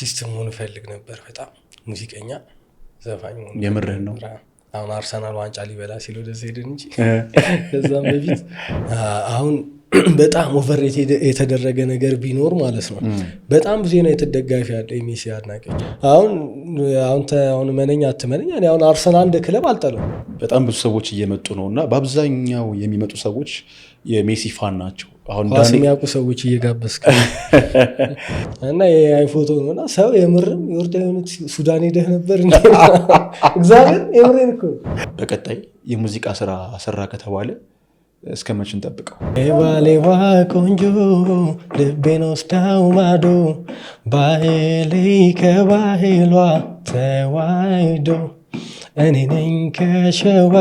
አርቲስት መሆን ፈልግ ነበር በጣም ሙዚቀኛ ዘፋኝ መሆን የምርህ ነው አሁን አርሰናል ዋንጫ ሊበላ ሲል ወደ ሄድን እንጂ ከዛም በፊት አሁን በጣም ኦቨር የተደረገ ነገር ቢኖር ማለት ነው በጣም ብዙ ዩናይትድ ደጋፊ ያለ የሜሲ አድናቂ አሁን መነኛ አትመነኛ እኔ አሁን አርሰናል እንደ ክለብ አልጠላም በጣም ብዙ ሰዎች እየመጡ ነውና በአብዛኛው የሚመጡ ሰዎች የሜሲ ፋን ናቸው አሁን ዳኒ የሚያውቁ ሰዎች እየጋበስክ እና የአይ ፎቶ ነውና ሰው የምርም ዮርዳኖስ ሱዳን ሄደህ ነበር እንዴ እግዚአብሔር የምሬን እኮ በቀጣይ የሙዚቃ ስራ ሰራ ከተባለ እስከመቼ እንጠብቀው ባሌዋ ቆንጆ ልቤን ወስዳው ማዶ ባህሌ ከባህሏ ተዋይዶ እኔ ነኝ ከሸዋ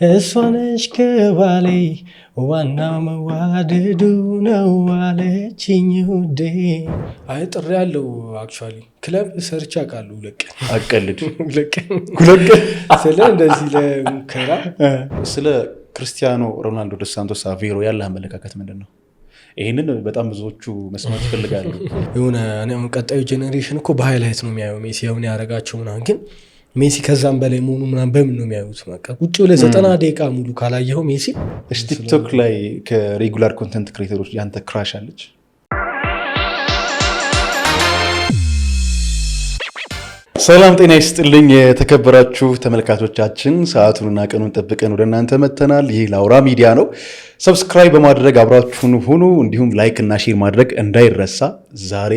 እሷ ነች ከባሌ ዋናው መዋደዱ ነው አለችኝ ውዴ አይ ጥሪ ያለው አክቹዋሊ ክለብ ሰርቻ ቃሉ አቀልድ ስለ እንደዚህ ለሙከራ ስለ ክርስቲያኖ ሮናልዶ ዶስ ሳንቶስ አቬሮ ያለ አመለካከት ምንድነው? ይሄንን በጣም ብዙዎቹ መስማት ይፈልጋሉ። የሆነ እኔም ቀጣዩ ጄኔሬሽን እኮ በሃይላይት ነው የሚያየው ሜሲ ያውን ያረጋቸው ምናምን ግን ሜሲ ከዛም በላይ መሆኑ ምናምን በምን ነው የሚያዩት? በቃ ቁጭ ብለህ 90 ደቂቃ ሙሉ ካላየኸው ሜሲ ቲክቶክ ላይ ከሬጉላር ኮንተንት ክሬተሮች ያንተ ክራሽ አለች? ሰላም ጤና ይስጥልኝ የተከበራችሁ ተመልካቾቻችን፣ ሰዓቱንና ቀኑን ጠብቀን ወደ እናንተ መተናል። ይህ ላውራ ሚዲያ ነው። ሰብስክራይብ በማድረግ አብራችሁን ሁኑ። እንዲሁም ላይክ እና ሼር ማድረግ እንዳይረሳ። ዛሬ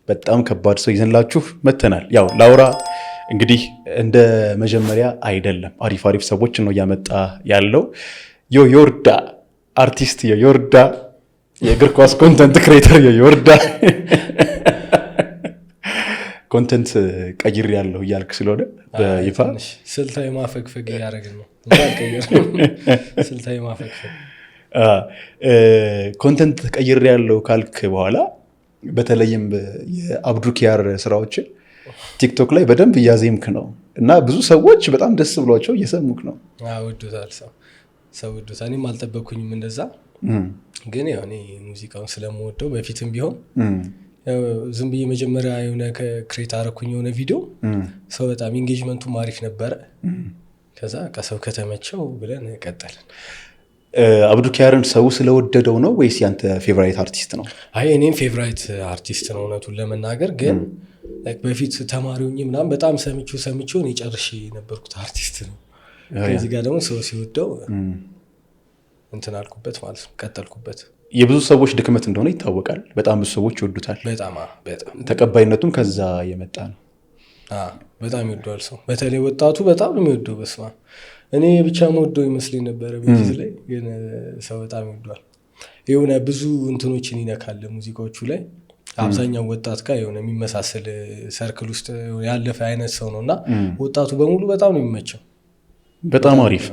በጣም ከባድ ሰው ይዘንላችሁ መተናል። ያው ላውራ እንግዲህ እንደ መጀመሪያ አይደለም፣ አሪፍ ሰዎች ነው እያመጣ ያለው። ዮርዳ አርቲስት ዮርዳ የእግር ኳስ ኮንተንት ክሬተር ዮርዳ ኮንተንት ቀይር ያለው እያልክ ስለሆነ በይፋ ስልታዊ ማፈግፈግ ያደረግን ነው ስልታዊ ማፈግፈግ ኮንተንት ቀይር ያለው ካልክ በኋላ በተለይም የአብዱኪያር ስራዎች ቲክቶክ ላይ በደንብ እያዜምክ ነው እና ብዙ ሰዎች በጣም ደስ ብሏቸው እየሰሙክ ነው። ወዶታል ሰው ወዶታል። እኔም አልጠበኩኝም እንደዛ ግን ያው እኔ ሙዚቃውን ስለምወደው በፊትም ቢሆን ዝም ብዬ መጀመሪያ የሆነ ክሬት አረኩኝ የሆነ ቪዲዮ ሰው በጣም ኢንጌጅመንቱ ማሪፍ ነበረ። ከዛ ከሰው ከተመቸው ብለን ቀጠልን። አብዱኪያርን ሰው ስለወደደው ነው ወይስ ያንተ ፌቨራይት አርቲስት ነው? አይ እኔም ፌቨራይት አርቲስት ነው እውነቱን ለመናገር ግን በፊት ተማሪውኝ ምናምን በጣም ሰምቼው ነው ጨርሼ የነበርኩት አርቲስት ነው። ከዚህ ጋር ደግሞ ሰው ሲወደው እንትን አልኩበት ማለት ነው፣ ቀጠልኩበት። የብዙ ሰዎች ድክመት እንደሆነ ይታወቃል። በጣም ብዙ ሰዎች ይወዱታል። በጣም ተቀባይነቱም ከዛ የመጣ ነው። በጣም ይወደዋል ሰው፣ በተለይ ወጣቱ በጣም ነው የሚወደው። በስማ እኔ ብቻ መወደው ይመስለኝ ነበረ በፊት ላይ፣ ግን ሰው በጣም ይወደዋል። የሆነ ብዙ እንትኖችን ይነካል ሙዚቃዎቹ ላይ። አብዛኛው ወጣት ጋር የሆነ የሚመሳሰል ሰርክል ውስጥ ያለፈ አይነት ሰው ነውና ወጣቱ በሙሉ በጣም ነው የሚመቸው። በጣም አሪፍ።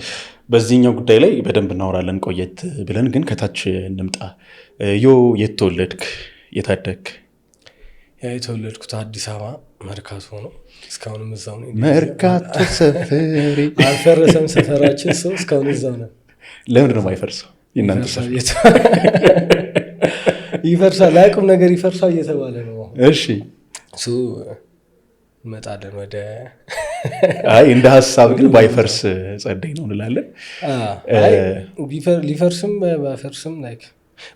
በዚህኛው ጉዳይ ላይ በደንብ እናወራለን ቆየት ብለን፣ ግን ከታች እንምጣ። የት ተወለድክ? የታደግክ? የተወለድኩት አዲስ አበባ መርካቶ ነው። እስካሁንም እዛው ነው። መርካቶ ሰፈሬ አልፈረሰም ሰፈራችን፣ ሰው እስካሁን እዛው ነው። ለምንድን ነው የማይፈርሰው? ይፈርሳል፣ ላይቁም ነገር ይፈርሳል እየተባለ ነው። እሺ እሱ መጣለን ወደ እንደ ሀሳብ ግን ባይፈርስ ጸደይ ነው እንላለን። ሊፈርስም ባይፈርስም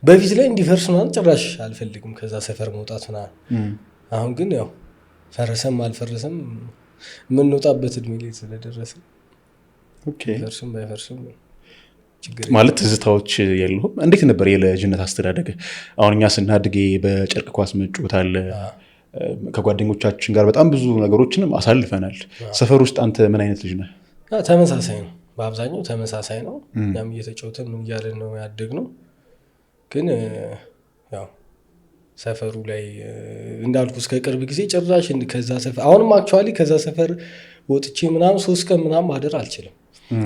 በፊት ላይ እንዲፈርስ ምናምን ጭራሽ አልፈልግም ከዛ ሰፈር መውጣት ምናምን። አሁን ግን ያው ፈረሰም አልፈረሰም የምንወጣበት እድሜ ላይ ስለደረሰ ሊፈርስም ባይፈርስም ማለት ትዝታዎች የለውም። እንዴት ነበር የልጅነት አስተዳደግ? አሁን እኛ ስናድግ በጨርቅ ኳስ መጫወት አለ፣ ከጓደኞቻችን ጋር በጣም ብዙ ነገሮችንም አሳልፈናል። ሰፈር ውስጥ አንተ ምን አይነት ልጅ ነህ? ተመሳሳይ ነው፣ በአብዛኛው ተመሳሳይ ነው። እኛም እየተጫወተን ምን እያለን ነው ያደግነው። ግን ያው ሰፈሩ ላይ እንዳልኩ እስከ ቅርብ ጊዜ ጭራሽ ከዛ ሰፈር አሁንም አክቹዋሊ ከዛ ሰፈር ወጥቼ ምናምን 3 ቀን ምናምን ማደር አልችልም።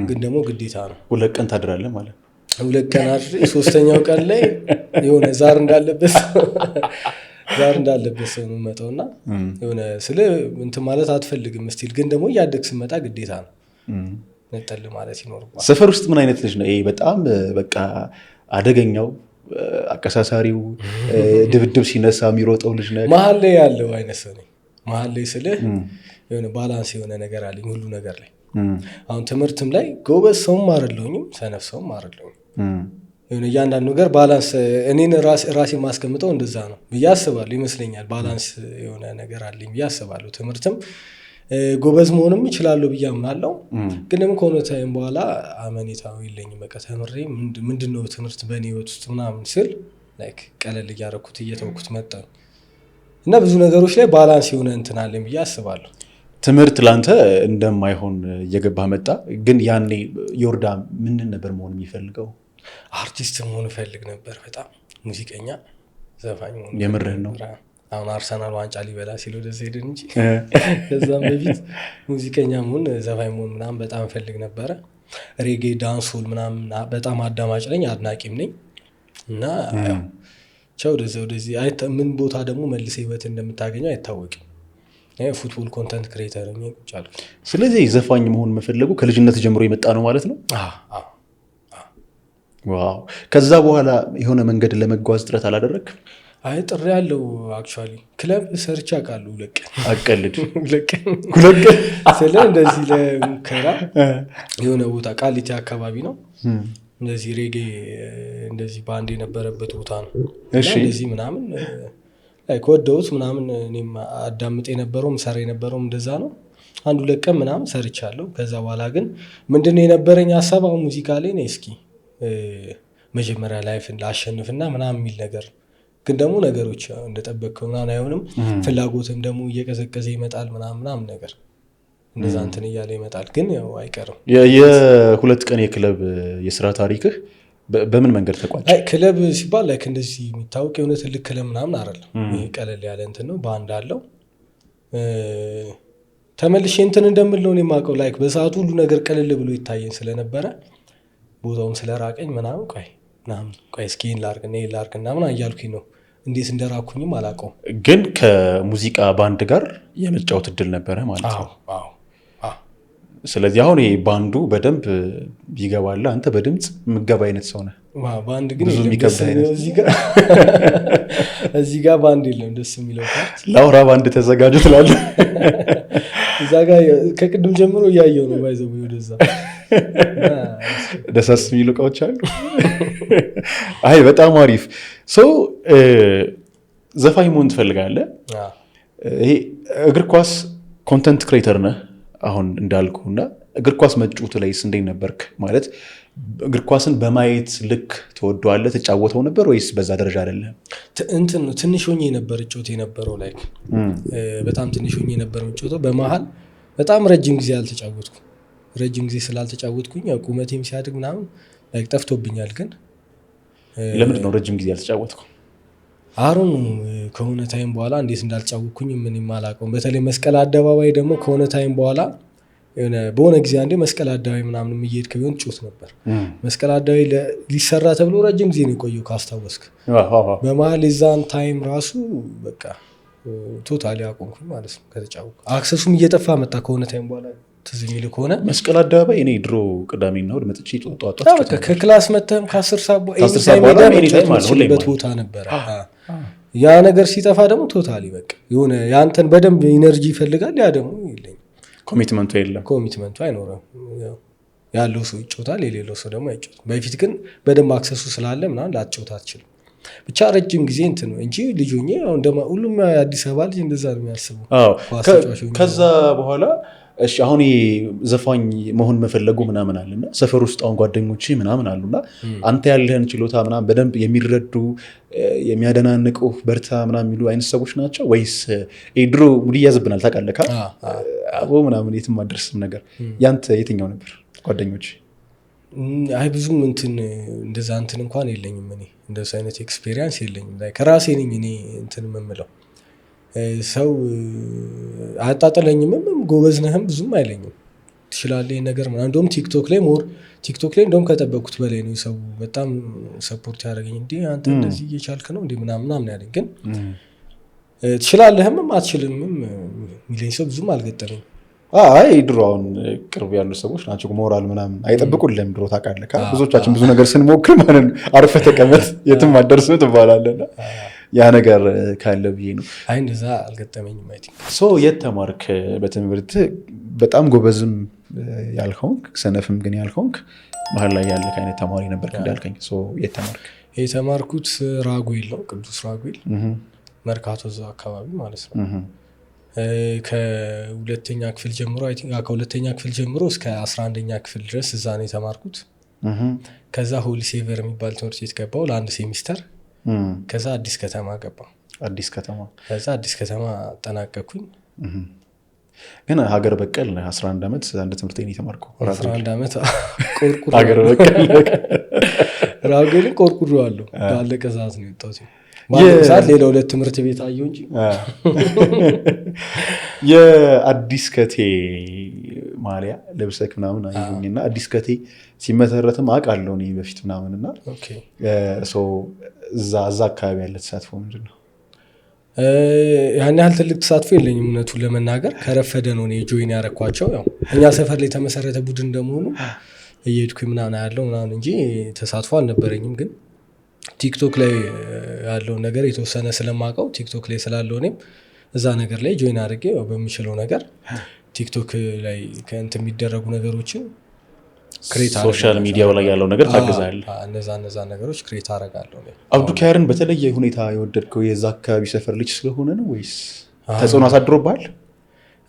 ግን ደግሞ ግዴታ ነው። 2 ቀን ታድራለህ ማለት ነው። 2 ቀን አድሬ 3ኛው ቀን ላይ የሆነ ዛር እንዳለበት ሰው ነው መጣውና የሆነ ስለ እንትን ማለት አትፈልግም ስቲል፣ ግን ደግሞ እያደግ ስመጣ ግዴታ ነው ነጠል ማለት ይኖርባል። ሰፈር ውስጥ ምን አይነት ልጅ ነው? ይሄ በጣም በቃ አደገኛው አቀሳሳሪው ድብድብ ሲነሳ የሚሮጠው ልጅ ነው? መሀል ላይ ያለው አይነት ሰው ነኝ። መሀል ላይ ስልህ የሆነ ባላንስ የሆነ ነገር አለኝ ሁሉ ነገር ላይ። አሁን ትምህርትም ላይ ጎበዝ ሰውም አይደለሁኝም ሰነፍ ሰውም አይደለሁኝም። የሆነ እያንዳንዱ ነገር ባላንስ እኔን ራሴ ማስቀምጠው እንደዛ ነው ብዬ አስባለሁ ይመስለኛል። ባላንስ የሆነ ነገር አለኝ ብዬ አስባለሁ። ትምህርትም ጎበዝ መሆንም ይችላሉ ብዬ አምናለሁ። ግን ደግሞ ከሆነ ታይም በኋላ አመኔታው የለኝም። በቃ ተምሬ ምንድነው ትምህርት በእኔ ህይወት ውስጥ ምናምን ስል ላይክ ቀለል እያደረኩት እየተውኩት መጣ እና ብዙ ነገሮች ላይ ባላንስ የሆነ እንትን አለኝ ብዬ አስባለሁ። ትምህርት ላንተ እንደማይሆን እየገባህ መጣ። ግን ያኔ ዮርዳ ምንድን ነበር መሆን የሚፈልገው? አርቲስት መሆን እፈልግ ነበር በጣም ሙዚቀኛ፣ ዘፋኝ መሆን። የምርህን ነው? አሁን አርሰናል ዋንጫ ሊበላ ሲል ወደዛ ሄድን እንጂ ከዛም በፊት ሙዚቀኛ መሆን ዘፋኝ መሆን ምናምን በጣም እፈልግ ነበረ። ሬጌ ዳንሶል ምናምን በጣም አዳማጭ ነኝ አድናቂም ነኝ እና ቻው ወደዚህ ምን ቦታ ደግሞ መልሰ ህይወት እንደምታገኘው አይታወቅም። ፉትቦል ኮንተንት ክሬተር ነኝ ቁጭ አልኩ። ስለዚህ ዘፋኝ መሆን መፈለጉ ከልጅነት ጀምሮ የመጣ ነው ማለት ነው? ዋው። ከዛ በኋላ የሆነ መንገድ ለመጓዝ ጥረት አላደረግም? አይ ጥሪ ያለው አክቹዋሊ ክለብ ሰርቻ ቃሉ ለቀን አቀልድ ለቀን ስለ እንደዚህ ለሙከራ የሆነ ቦታ ቃሊቲ አካባቢ ነው እንደዚህ ሬጌ እንደዚህ ባንድ የነበረበት ቦታ ነው። እንደዚህ ምናምን ከወደውት ምናምን እኔም አዳምጥ የነበረው ምሰራ የነበረው እንደዛ ነው። አንዱ ለቀን ምናምን ሰርቻለሁ። ከዛ በኋላ ግን ምንድነው የነበረኝ ሀሳብ አሁን ሙዚቃ ላይ ነው እስኪ መጀመሪያ ላይፍን ላሸንፍና ምናምን የሚል ነገር ግን ደግሞ ነገሮች እንደጠበቅከው ምናምን አይሆንም። ፍላጎትም ደግሞ እየቀዘቀዘ ይመጣል ምናምን ነገር እንደዛ እንትን እያለ ይመጣል። ግን ያው አይቀርም። የሁለት ቀን የክለብ የስራ ታሪክህ በምን መንገድ ተቋጨ? ክለብ ሲባል ላይክ እንደዚህ የሚታወቅ የሆነ ትልቅ ክለብ ምናምን አይደለም። ይሄ ቀለል ያለ እንትን ነው። ባንድ አለው። ተመልሼ እንትን እንደምለው ነው የማውቀው። ላይክ በሰዓቱ ሁሉ ነገር ቀለል ብሎ ይታየኝ ስለነበረ ቦታውም ስለራቀኝ ምናምን ቆይ እስኪ ላርግና ምናምን እያልኩኝ ነው። እንዴት እንደራኩኝም አላውቀውም። ግን ከሙዚቃ ባንድ ጋር የመጫወት እድል ነበረ ማለት ነው? አዎ። ስለዚህ አሁን ይሄ ባንዱ በደንብ ይገባል። አንተ በድምፅ ምገባ አይነት ሰው ነህ። ባንድ ግን ብዙ የሚከብድ አይነት እዚህ ጋር ባንድ የለም። ደስ የሚለው ፓርት ላውራ ባንድ ተዘጋጁ ትላለህ። እዛ ጋር ከቅድም ጀምሮ እያየው ነው ባይዘው ወደዛ ደሳስ የሚሉ እቃዎች አሉ። አይ በጣም አሪፍ ሰው። ዘፋኝ መሆን ትፈልጋለህ? ይሄ እግር ኳስ ኮንተንት ክሬተር ነህ አሁን እንዳልኩ እና እግር ኳስ መጫወት ላይስ እንዴት ነበርክ? ማለት እግር ኳስን በማየት ልክ ትወደዋለህ ትጫወተው ነበር ወይስ በዛ ደረጃ አይደለም? እንትን ነው ትንሽ ሆኜ ነበር እጮት የነበረው ላይክ በጣም ትንሽ ሆኜ ነበር እጮተው። በመሃል በጣም ረጅም ጊዜ አልተጫወትኩም። ረጅም ጊዜ ስላልተጫወትኩኝ ያው ቁመቴም ሲያድግ ምናምን ላይክ ጠፍቶብኛል። ግን ለምንድን ነው ረጅም ጊዜ አልተጫወትኩም? አሁን ከሆነ ታይም በኋላ እንዴት እንዳልተጫወትኩኝ ምንም አላውቀውም። በተለይ መስቀል አደባባይ ደግሞ ከሆነ ታይም በኋላ በሆነ ጊዜ አንዴ መስቀል አደባባይ ምናምን እየሄድክ ቢሆን ጮት ነበር። መስቀል አደባባይ ሊሰራ ተብሎ ረጅም ጊዜ ነው የቆየው ካስታወስክ። በመሀል የዛን ታይም ራሱ በቃ ቶታሊ አቆምኩኝ ማለት ነው ከተጫወትኩ። አክሰሱም እየጠፋ መጣ ከሆነ ታይም በኋላ። ትዝ የሚል ከሆነ መስቀል አደባባይ እኔ ድሮ ቅዳሜና እሑድ መጥቼ ጧጧ ከክላስ መተህም ከ10 ሰዓት በኋላ ቦታ ነበረ። ያ ነገር ሲጠፋ ደግሞ ቶታሊ በቃ የሆነ ያንተን በደንብ ኢነርጂ ይፈልጋል። ያ ደግሞ የለኝም። ኮሚትመንቱ የለም። ኮሚትመንቱ አይኖርም። ያለው ሰው ይጮታል፣ የሌለው ሰው ደግሞ አይጮትም። በፊት ግን በደንብ አክሰሱ ስላለ ምናምን ላትጮት አትችልም። ብቻ ረጅም ጊዜ እንትን ነው እንጂ ልጅ ሆኜ ሁሉም አዲስ አበባ ልጅ እንደዛ ነው የሚያስበው። ከዛ በኋላ እሺ አሁን ዘፋኝ መሆን መፈለጉ ምናምን አለና ሰፈር ውስጥ አሁን ጓደኞቼ ምናምን አሉና አንተ ያለህን ችሎታ ምናምን በደንብ የሚረዱ የሚያደናንቁ በርታ ምናምን የሚሉ አይነት ሰዎች ናቸው ወይስ ድሮ ሙድ ያዝብናል ታውቃለህ አቦ ምናምን የትም አደርስም ነገር? ያንተ የትኛው ነበር ጓደኞቼ? አይ ብዙም እንትን እንደዛ እንትን እንኳን የለኝም። እኔ እንደዛ አይነት ኤክስፒሪየንስ የለኝም። ላይ ከራሴ ነኝ እኔ እንትን የምለው ሰው አያጣጥለኝም። ጎበዝ ነህም ብዙም አይለኝም። ትችላለህ ነገር ምናምን። እንደውም ቲክቶክ ላይ እንደውም ከጠበቁት በላይ ነው ሰው በጣም ሰፖርት ያደረገኝ። እንዴ አንተ እንደዚህ እየቻልክ ነው እንዴ ምናምን ያለኝ። ግን ትችላለህም አትችልምም የሚለኝ ሰው ብዙም አልገጠመኝ። አይ ድሮ አሁን ቅርብ ያሉ ሰዎች ናቸው ሞራል ምናምን አይጠብቁልህም። ድሮ ታውቃለህ ብዙዎቻችን ብዙ ነገር ስንሞክር ማለት ነው አርፈህ ተቀመጥ የትም አትደርስም ትባላለና ያ ነገር ካለ ብዬ ነው። አይ እንደዛ አልገጠመኝም። አይ ቲንክ የት ተማርክ በትምህርት? በጣም ጎበዝም ያልከውንክ ሰነፍም ግን ያልከውንክ መሀል ላይ ያለ አይነት ተማሪ ነበር እንዳልከኝ። የት ተማርክ? የተማርኩት ራጉኤል ነው፣ ቅዱስ ራጉኤል መርካቶ እዛው አካባቢ ማለት ነው። ከሁለተኛ ክፍል ጀምሮ አይ ቲንክ ከሁለተኛ ክፍል ጀምሮ እስከ 11ኛ ክፍል ድረስ እዛ ነው የተማርኩት። ከዛ ሆሊ ሴቨር የሚባል ትምህርት ቤት ገባው ለ1 ሴሚስተር። ከዛ አዲስ ከተማ ገባው። ከዛ አዲስ ከተማ አጠናቀኩኝ። ግን ሀገር በቀል 11 ዓመት አንድ ትምህርት ቤት የተማርከው? 11 ዓመት ቆርቁሮ ሀገር በቀል ራጉኤልን ቆርቁሬዋለሁ። ባለቀ ሰዓት ነው የወጣሁት። ባለቀ ሰዓት ሌላ 2 ትምህርት ቤት አየሁ እንጂ። የአዲስ ከቴ ማሊያ ለብሰክ ምናምን አየሁኝና አዲስ ከቴ ሲመሰረትም አውቃለሁ እኔ በፊት ምናምን እና እዛ አካባቢ ያለ ተሳትፎ ምንድን ነው? ያን ያህል ትልቅ ተሳትፎ የለኝም እውነቱን ለመናገር። ከረፈደ ነው እኔ ጆይን ያረኳቸው። ያው እኛ ሰፈር ላይ የተመሰረተ ቡድን እንደመሆኑ እየሄድኩኝ ምናምን ያለው ምናምን እንጂ ተሳትፎ አልነበረኝም። ግን ቲክቶክ ላይ ያለውን ነገር የተወሰነ ስለማውቀው ቲክቶክ ላይ ስላለው እኔም እዛ ነገር ላይ ጆይን አድርጌ በሚችለው ነገር ቲክቶክ ላይ ከእንትን የሚደረጉ ነገሮችን ሶሻል ሚዲያው ላይ ያለው ነገር ታግዛለህ። እነዛ ነገሮች ክሬት አደርጋለሁ። አብዱኪያርን በተለየ ሁኔታ የወደድከው የዛ አካባቢ ሰፈር ልጅ ስለሆነ ነው ወይስ ተጽዕኖ አሳድሮብሃል?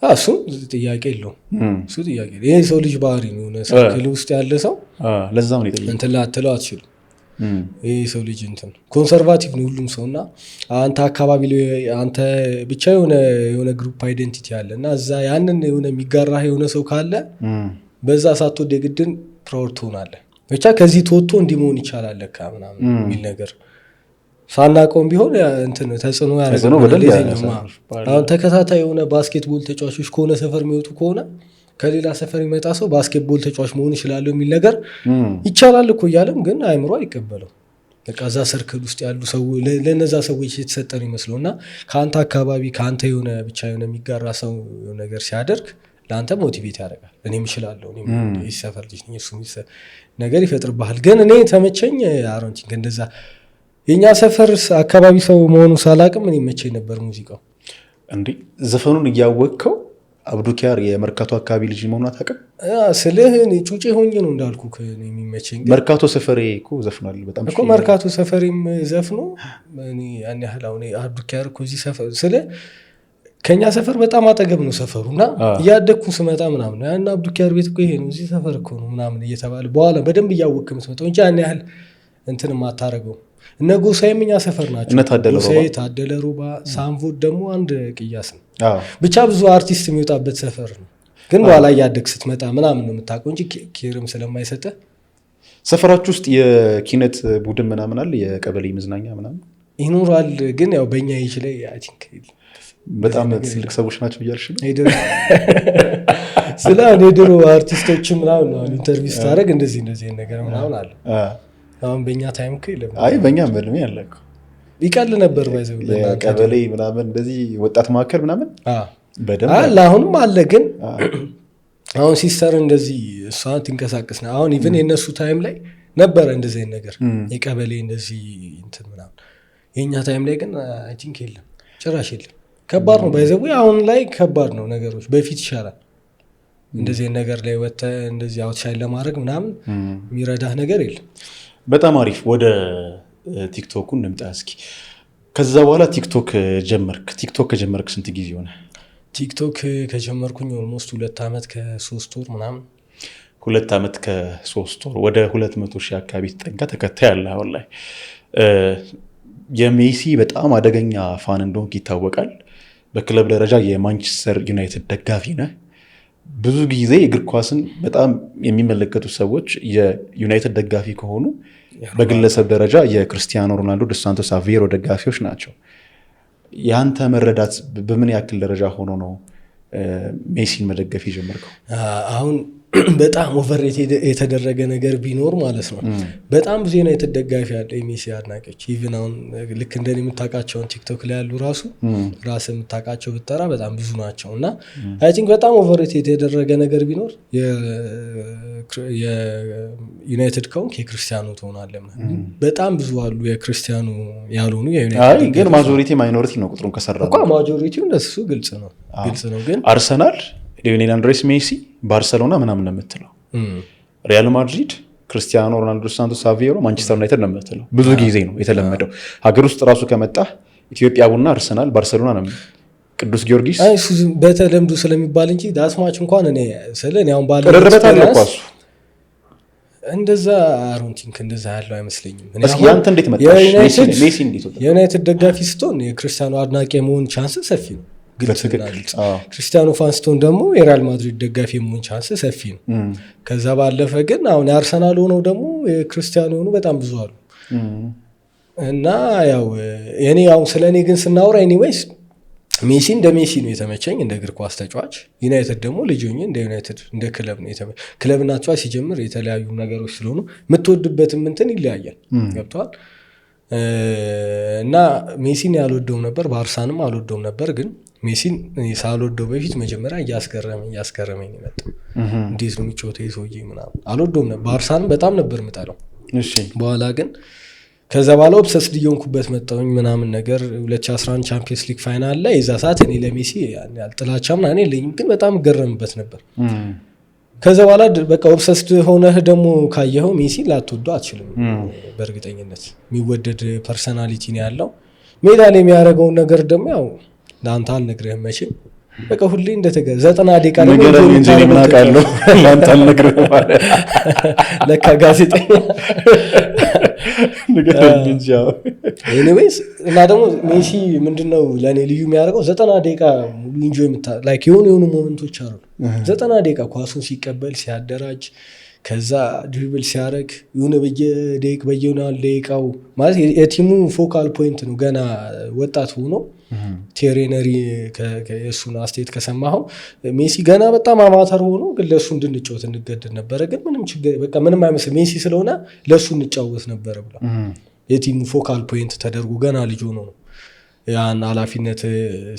እሱ ጥያቄ የለውም። እሱ ጥያቄ ይሄ ሰው ልጅ ባህሪ ነው። የሆነ ሰርክል ውስጥ ያለ ሰው ለዛ ነው የጠየቀው። እንትን ላትለው አትችልም። ይሄ ሰው ልጅ እንትን ኮንሰርቫቲቭ ነው ሁሉም ሰው እና አንተ አካባቢ አንተ ብቻ የሆነ ግሩፕ አይደንቲቲ አለ እና እዛ ያንን የሆነ የሚጋራህ የሆነ ሰው ካለ በዛ ሳትወድ የግድን ፕራውድ ትሆናለህ። ብቻ ከዚህ ተወጥቶ እንዲህ መሆን ይቻላል ለካ ምናምን የሚል ነገር ሳናቀውም ቢሆን እንትን ተጽዕኖ ያደርጋል። አሁን ተከታታይ የሆነ ባስኬትቦል ተጫዋቾች ከሆነ ሰፈር የሚወጡ ከሆነ ከሌላ ሰፈር የሚመጣ ሰው ባስኬትቦል ተጫዋች መሆን ይችላል የሚል ነገር ይቻላል እኮ እያለም ግን አይምሮ አይቀበለው። በቃ እዛ ሰርክል ውስጥ ያሉ ሰው ለነዛ ሰዎች የተሰጠን ይመስለው እና ከአንተ አካባቢ ከአንተ የሆነ ብቻ የሆነ የሚጋራ ሰው ነገር ሲያደርግ ለአንተ ሞቲቬት ያደርጋል። እኔም እችላለሁ፣ እኔም ሰፈር ልጅ ነኝ፣ እሱ ነገር ይፈጥርብሃል። ግን እኔ ተመቸኝ አሮንቲንግ እንደዛ የኛ ሰፈር አካባቢ ሰው መሆኑ ሳላቅም እኔ መቸኝ ነበር ሙዚቃው። እንዴ ዘፈኑን እያወቅከው አብዱኪያር የመርካቶ አካባቢ ልጅ መሆኑን አታውቅም? ስልህ ጩጬ ሆኜ ነው እንዳልኩ የሚመቸኝ። መርካቶ ሰፈሬ እኮ ዘፍኗል በጣም እኮ መርካቶ ሰፈሬም ዘፍኖ ያን ያህል አሁን አብዱኪያር እኮ እዚህ ሰፈር ስልህ ከኛ ሰፈር በጣም አጠገብ ነው ሰፈሩ እና እያደግኩ ስመጣ ምናምን ያን አብዱኪያር ቤት እኮ ይሄ ነው እዚህ ሰፈር እኮ ነው ምናምን እየተባለ በኋላ በደንብ እያወቅህ የምትመጣው እንጂ ያን ያህል እንትን የማታረገው። እነ ጎሳዬም እኛ ሰፈር ናቸው። ጎሳዬ፣ ታደለ ሮባ፣ ሳንቮድ ደግሞ አንድ ቅያስ ነው። ብቻ ብዙ አርቲስት የሚወጣበት ሰፈር ነው። ግን በኋላ እያደግ ስትመጣ ምናምን ነው የምታውቀው እንጂ ኬርም ስለማይሰጠ። ሰፈራችሁ ውስጥ የኪነት ቡድን ምናምን አለ? የቀበሌ መዝናኛ ምናምን ይኖራል። ግን ያው በእኛ ይች ላይ አይ ቲንክ በጣም ትልቅ ሰዎች ናቸው እያልሽ ነው? ስለ የድሮ አርቲስቶች ምናምን ኢንተርቪው ስታደርግ እንደዚህ ነገር ምናምን አለ። አሁን በእኛ ታይም እኮ የለም። አይ በእኛም በእድሜ አለ እኮ ይቀል ነበር። ባይዘው ቀበሌ ምናምን እንደዚህ ወጣት ማዕከል ምናምን በደንብ አለ፣ አሁንም አለ። ግን አሁን ሲስተር እንደዚህ እሷ ትንቀሳቀስ ነው። አሁን ኢቭን የነሱ ታይም ላይ ነበረ እንደዚህ ነገር የቀበሌ እንደዚህ እንትን ምናምን። የኛ ታይም ላይ ግን አይ ቲንክ የለም፣ ጭራሽ የለም። ከባድ ነው ባይዘው። አሁን ላይ ከባድ ነው ነገሮች። በፊት ይሻላል። እንደዚህ ነገር ላይ ወጥተህ እንደዚህ አውትሻይን ለማድረግ ምናምን የሚረዳህ ነገር የለም። በጣም አሪፍ። ወደ ቲክቶኩ እንምጣ እስኪ። ከዛ በኋላ ቲክቶክ ከጀመርክ ስንት ጊዜ ሆነ? ቲክቶክ ከጀመርኩኝ ኦልሞስት 2 ዓመት ከ3 ወር ምናምን። 2 ዓመት ከ3 ወር ወደ 200,000 አካባቢ ተጠጋ ተከታይ አለ አሁን ላይ። የሜሲ በጣም አደገኛ ፋን እንደሆንክ ይታወቃል። በክለብ ደረጃ የማንቸስተር ዩናይትድ ደጋፊ ነህ። ብዙ ጊዜ እግር ኳስን በጣም የሚመለከቱ ሰዎች የዩናይትድ ደጋፊ ከሆኑ በግለሰብ ደረጃ የክርስቲያኖ ሮናልዶ ዶስ ሳንቶስ አቬሮ ደጋፊዎች ናቸው። ያንተ መረዳት በምን ያክል ደረጃ ሆኖ ነው ሜሲን መደገፍ የጀመርከው? አሁን በጣም ኦቨር የተደረገ ነገር ቢኖር ማለት ነው በጣም ብዙ ዩናይትድ ደጋፊ ያለ የሜሲ አድናቂዎች ኢቭን አሁን ልክ እንደኔ የምታውቃቸውን ቲክቶክ ላይ ያሉ ራስ የምታውቃቸው ብትጠራ በጣም ብዙ ናቸው እና አይ ቲንክ በጣም ኦቨር የተደረገ ነገር ቢኖር የዩናይትድ ከሆንክ የክርስቲያኖ ትሆናለህ። በጣም ብዙ አሉ የክርስቲያኖ ያልሆኑ የዩናይትድ ግን ማጆሪቲ ማይኖሪቲ ነው ቁጥሩን ከሰራ እኮ ማጆሪቲው እንደሱ ግልጽ ነው ግን አርሰናል ሊዮኔል አንድሬስ ሜሲ ባርሰሎና ምናምን ነው የምትለው ሪያል ማድሪድ ክርስቲያኖ ሮናልዶ ሳንቶስ አቬሮ ማንቸስተር ዩናይትድ ነው የምትለው ብዙ ጊዜ ነው የተለመደው ሀገር ውስጥ ራሱ ከመጣ ኢትዮጵያ ቡና አርሰናል ባርሰሎና ነው ቅዱስ ጊዮርጊስ እሱ በተለምዶ ስለሚባል እንጂ ዳስማች እንኳን እኔ አሁን ባለ ቅርርበት አለ እኮ እሱ እንደዛ አሮንቲንክ እንደዛ ያለው አይመስለኝም። እስኪ አንተ እንዴት መጣሽ ሜሲ እንዴት ወጣ? የዩናይትድ ደጋፊ ስትሆን የክርስቲያኖ አድናቂ የመሆን ቻንስ ሰፊ ነው። ክርስቲያኖ ፋን ስትሆን ደግሞ የሪያል ማድሪድ ደጋፊ የመሆን ቻንስ ሰፊ ነው። ከዛ ባለፈ ግን አሁን የአርሰናል ሆነው ደግሞ የክርስቲያኖ ሆኑ በጣም ብዙ አሉ እና ያው የኔ ያው ስለኔ ግን ስናወራ ኤኒዌይስ ሜሲ እንደ ሜሲ ነው የተመቸኝ እንደ እግር ኳስ ተጫዋች። ዩናይትድ ደግሞ ልጅ ሆኜ እንደ ዩናይትድ እንደ ክለብ ነው የተመቸኝ። ክለብና ተጫዋች ሲጀምር የተለያዩ ነገሮች ስለሆኑ የምትወድበትም እንትን ይለያያል። ገብቷል። እና ሜሲን ያልወደውም ነበር ባርሳንም አልወደውም ነበር ግን ሜሲን ሳልወደው በፊት መጀመሪያ እያስገረመኝ መጣ። እንዴት ነው የሚጫወተው ሰውዬ ምናምን አልወደውም ነበር። ባርሳንም በጣም ነበር የምጠላው። በኋላ ግን ከዛ በኋላ ኦብሰስድ እየሆንኩበት መጣሁኝ ምናምን ነገር 2011 ቻምፒየንስ ሊግ ፋይናል ላይ የዛ ሰዓት እኔ ለሜሲ ያልጥላቻ ምናምን የለኝም ግን በጣም እገረምበት ነበር። ከዛ በኋላ በቃ ኦብሰስድ ሆነህ ደግሞ ካየኸው ሜሲ ላትወደው አትችልም። በእርግጠኝነት የሚወደድ ፐርሰናሊቲ ነው ያለው። ሜዳ ላይ የሚያደርገውን ነገር ደግሞ ያው ለአንተ አልነግርህም መቼም በቃ ሁሌ እንደተገ 90 ደቂቃ ነው ነገረኝ እንጂ ምን አውቃለሁ ለአንተ አልነግርህም ማለት ለካ ጋዜጠኛ ነገረኝ እንጂ ኤኒዌይስ እና ደግሞ ሜሲ ምንድነው ለኔ ልዩ የሚያደርገው 90 ደቂቃ ሙሉ ኢንጆይ ላይክ የሆኑ ሞመንቶች አሉ 90 ደቂቃ ኳሱን ሲቀበል ሲያደራጅ ከዛ ድሪብል ሲያደርግ የሆነ በየሆነ ደቂቃው ማለት የቲሙ ፎካል ፖይንት ነው። ገና ወጣት ሆኖ ቴሬነሪ የእሱን አስተያየት ከሰማኸው ሜሲ ገና በጣም አማተር ሆኖ ግን ለእሱ እንድንጫወት እንገደድ ነበረ። ግን ምንም ችግር በቃ ምንም አይመስል ሜሲ ስለሆነ ለእሱ እንጫወት ነበረ ብላ የቲሙ ፎካል ፖይንት ተደርጎ ገና ልጅ ሆኖ ነው ያን ኃላፊነት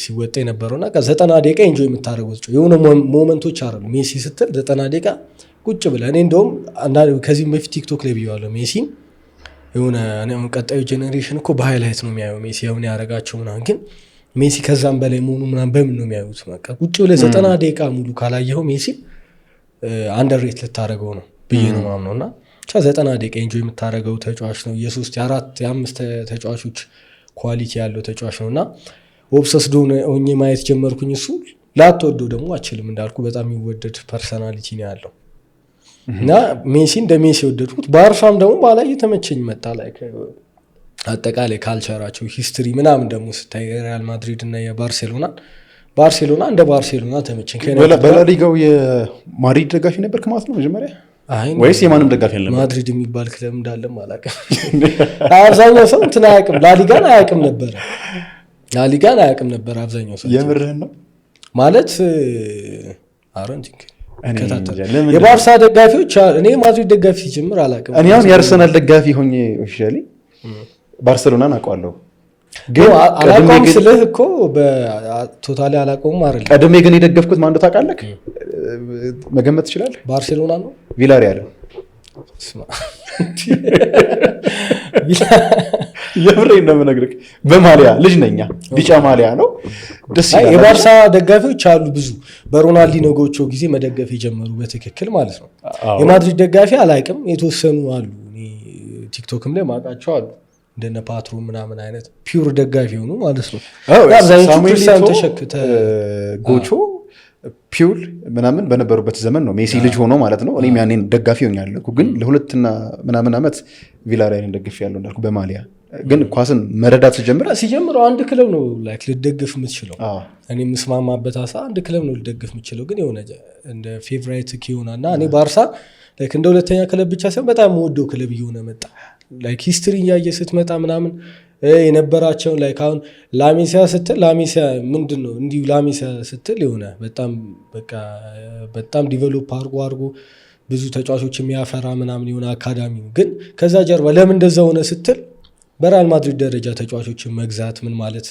ሲወጣ የነበረውና 90 ደቂቃ ኢንጆይ የምታደርገው የሆነ ሞመንቶች አሉ። ሜሲ ስትል 90 ደቂቃ ቁጭ ብለህ እኔ እንደውም ከዚህም በፊት ቲክቶክ ላይ ብየዋለሁ ሜሲ የሆነ ቀጣዩ ጄኔሬሽን እኮ በሃይላይት ነው የሚያየው ሜሲ አሁን ያደረጋቸው ምናምን ግን ሜሲ ከዛም በላይ መሆኑ ምናምን በምን ነው የሚያዩት? በቃ ቁጭ ብለህ 90 ደቂቃ ሙሉ ካላየኸው ሜሲ አንደርሬት ልታደርገው ነው ብዬ ነው የማምነው። እና 90 ደቂቃ ኢንጆይ የምታደርገው ተጫዋች ነው። የ3 የ4 የ5 ተጫዋቾች ኳሊቲ ያለው ተጫዋች ነው። እና ኦብሰስድ ሆኜ ማየት ጀመርኩኝ። እሱ ላትወደው ደግሞ አችልም እንዳልኩ በጣም የሚወደድ ፐርሰናሊቲ ነው ያለው እና ሜሲ እንደ ሜሲ ወደድኩት። ባርሳም ደግሞ ባላ እየተመቸኝ መጣ ላይ አጠቃላይ ካልቸራቸው ሂስትሪ ምናምን ደግሞ ስታይ ሪያል ማድሪድ እና ባርሴሎና እንደ ባርሴሎና ተመቸኝ። በላሊጋው የማድሪድ ደጋፊ ነበር ማለት ነው መጀመሪያ ወይስ የማንም ደጋፊ ያለ? ማድሪድ የሚባል ክለብ እንዳለም አላውቅም። አብዛኛው ሰው እንትን አያውቅም፣ ላሊጋን አያውቅም ነበር አብዛኛው ሰው። የምርህን ነው ማለት አሮንቲንክ የባርሳ ደጋፊዎች እኔ ማድሪድ ደጋፊ ሲጀምር አላውቅም። እኔ አሁን የአርሰናል ደጋፊ ሆኜ ኦፊሻሊ ባርሴሎናን አውቀዋለሁ ግን አላውቀውም ስልህ እኮ በቶታሊ አላውቀውም አይደል። ቀድሜ ግን የደገፍኩት ማን እንደው ታውቃለህ? መገመት ትችላለህ? ባርሴሎና ነው። ቪላሪያል የምሬን ነው የምነግርህ። በማሊያ ልጅ ነኛ ቢጫ ማሊያ ነው ደስ ይላል። የባርሳ ደጋፊዎች አሉ ብዙ በሮናልዲኖ ጎቾ ጊዜ መደገፍ የጀመሩ በትክክል ማለት ነው። የማድሪድ ደጋፊ አላውቅም፣ የተወሰኑ አሉ ቲክቶክም ላይ ማውቃቸው አሉ እንደነ ፓትሮ ምናምን አይነት ፒውር ደጋፊ ሆኑ ማለት ነው። አብዛኛዎቹ ክርስቲያን ተሸክተ ጎቾ ፒውል ምናምን በነበሩበት ዘመን ነው ሜሲ ልጅ ሆኖ ማለት ነው። እኔም ያኔን ደጋፊ ሆኛለሁ ግን ለሁለትና ምናምን ዓመት ቪላሪያልን ደግፍ ያለው እንዳልኩ በማሊያ ግን ኳስን መረዳት ሲጀምረው አንድ ክለብ ነው ላይክ ልደግፍ የምትችለው። እኔ የምስማማበት አንድ ክለብ ነው ልደግፍ የምትችለው ግን የሆነ እንደ ፌቨራይት ኪዮናና እኔ ባርሳ ላይክ እንደ ሁለተኛ ክለብ ብቻ ሳይሆን በጣም የምወደው ክለብ እየሆነ መጣ። ላይክ ሂስትሪ እያየ ስትመጣ ምናምን የነበራቸውን ላይ አሁን ላሜሲያ ስትል ላሜሲያ ምንድን ነው እንዲሁ ላሜሲያ ስትል የሆነ በጣም ዲቨሎፕ አድርጎ ብዙ ተጫዋቾች የሚያፈራ ምናምን የሆነ አካዳሚ ነው። ግን ከዛ ጀርባ ለምን እንደዛ ሆነ ስትል በሪያል ማድሪድ ደረጃ ተጫዋቾችን መግዛት ምን ማለት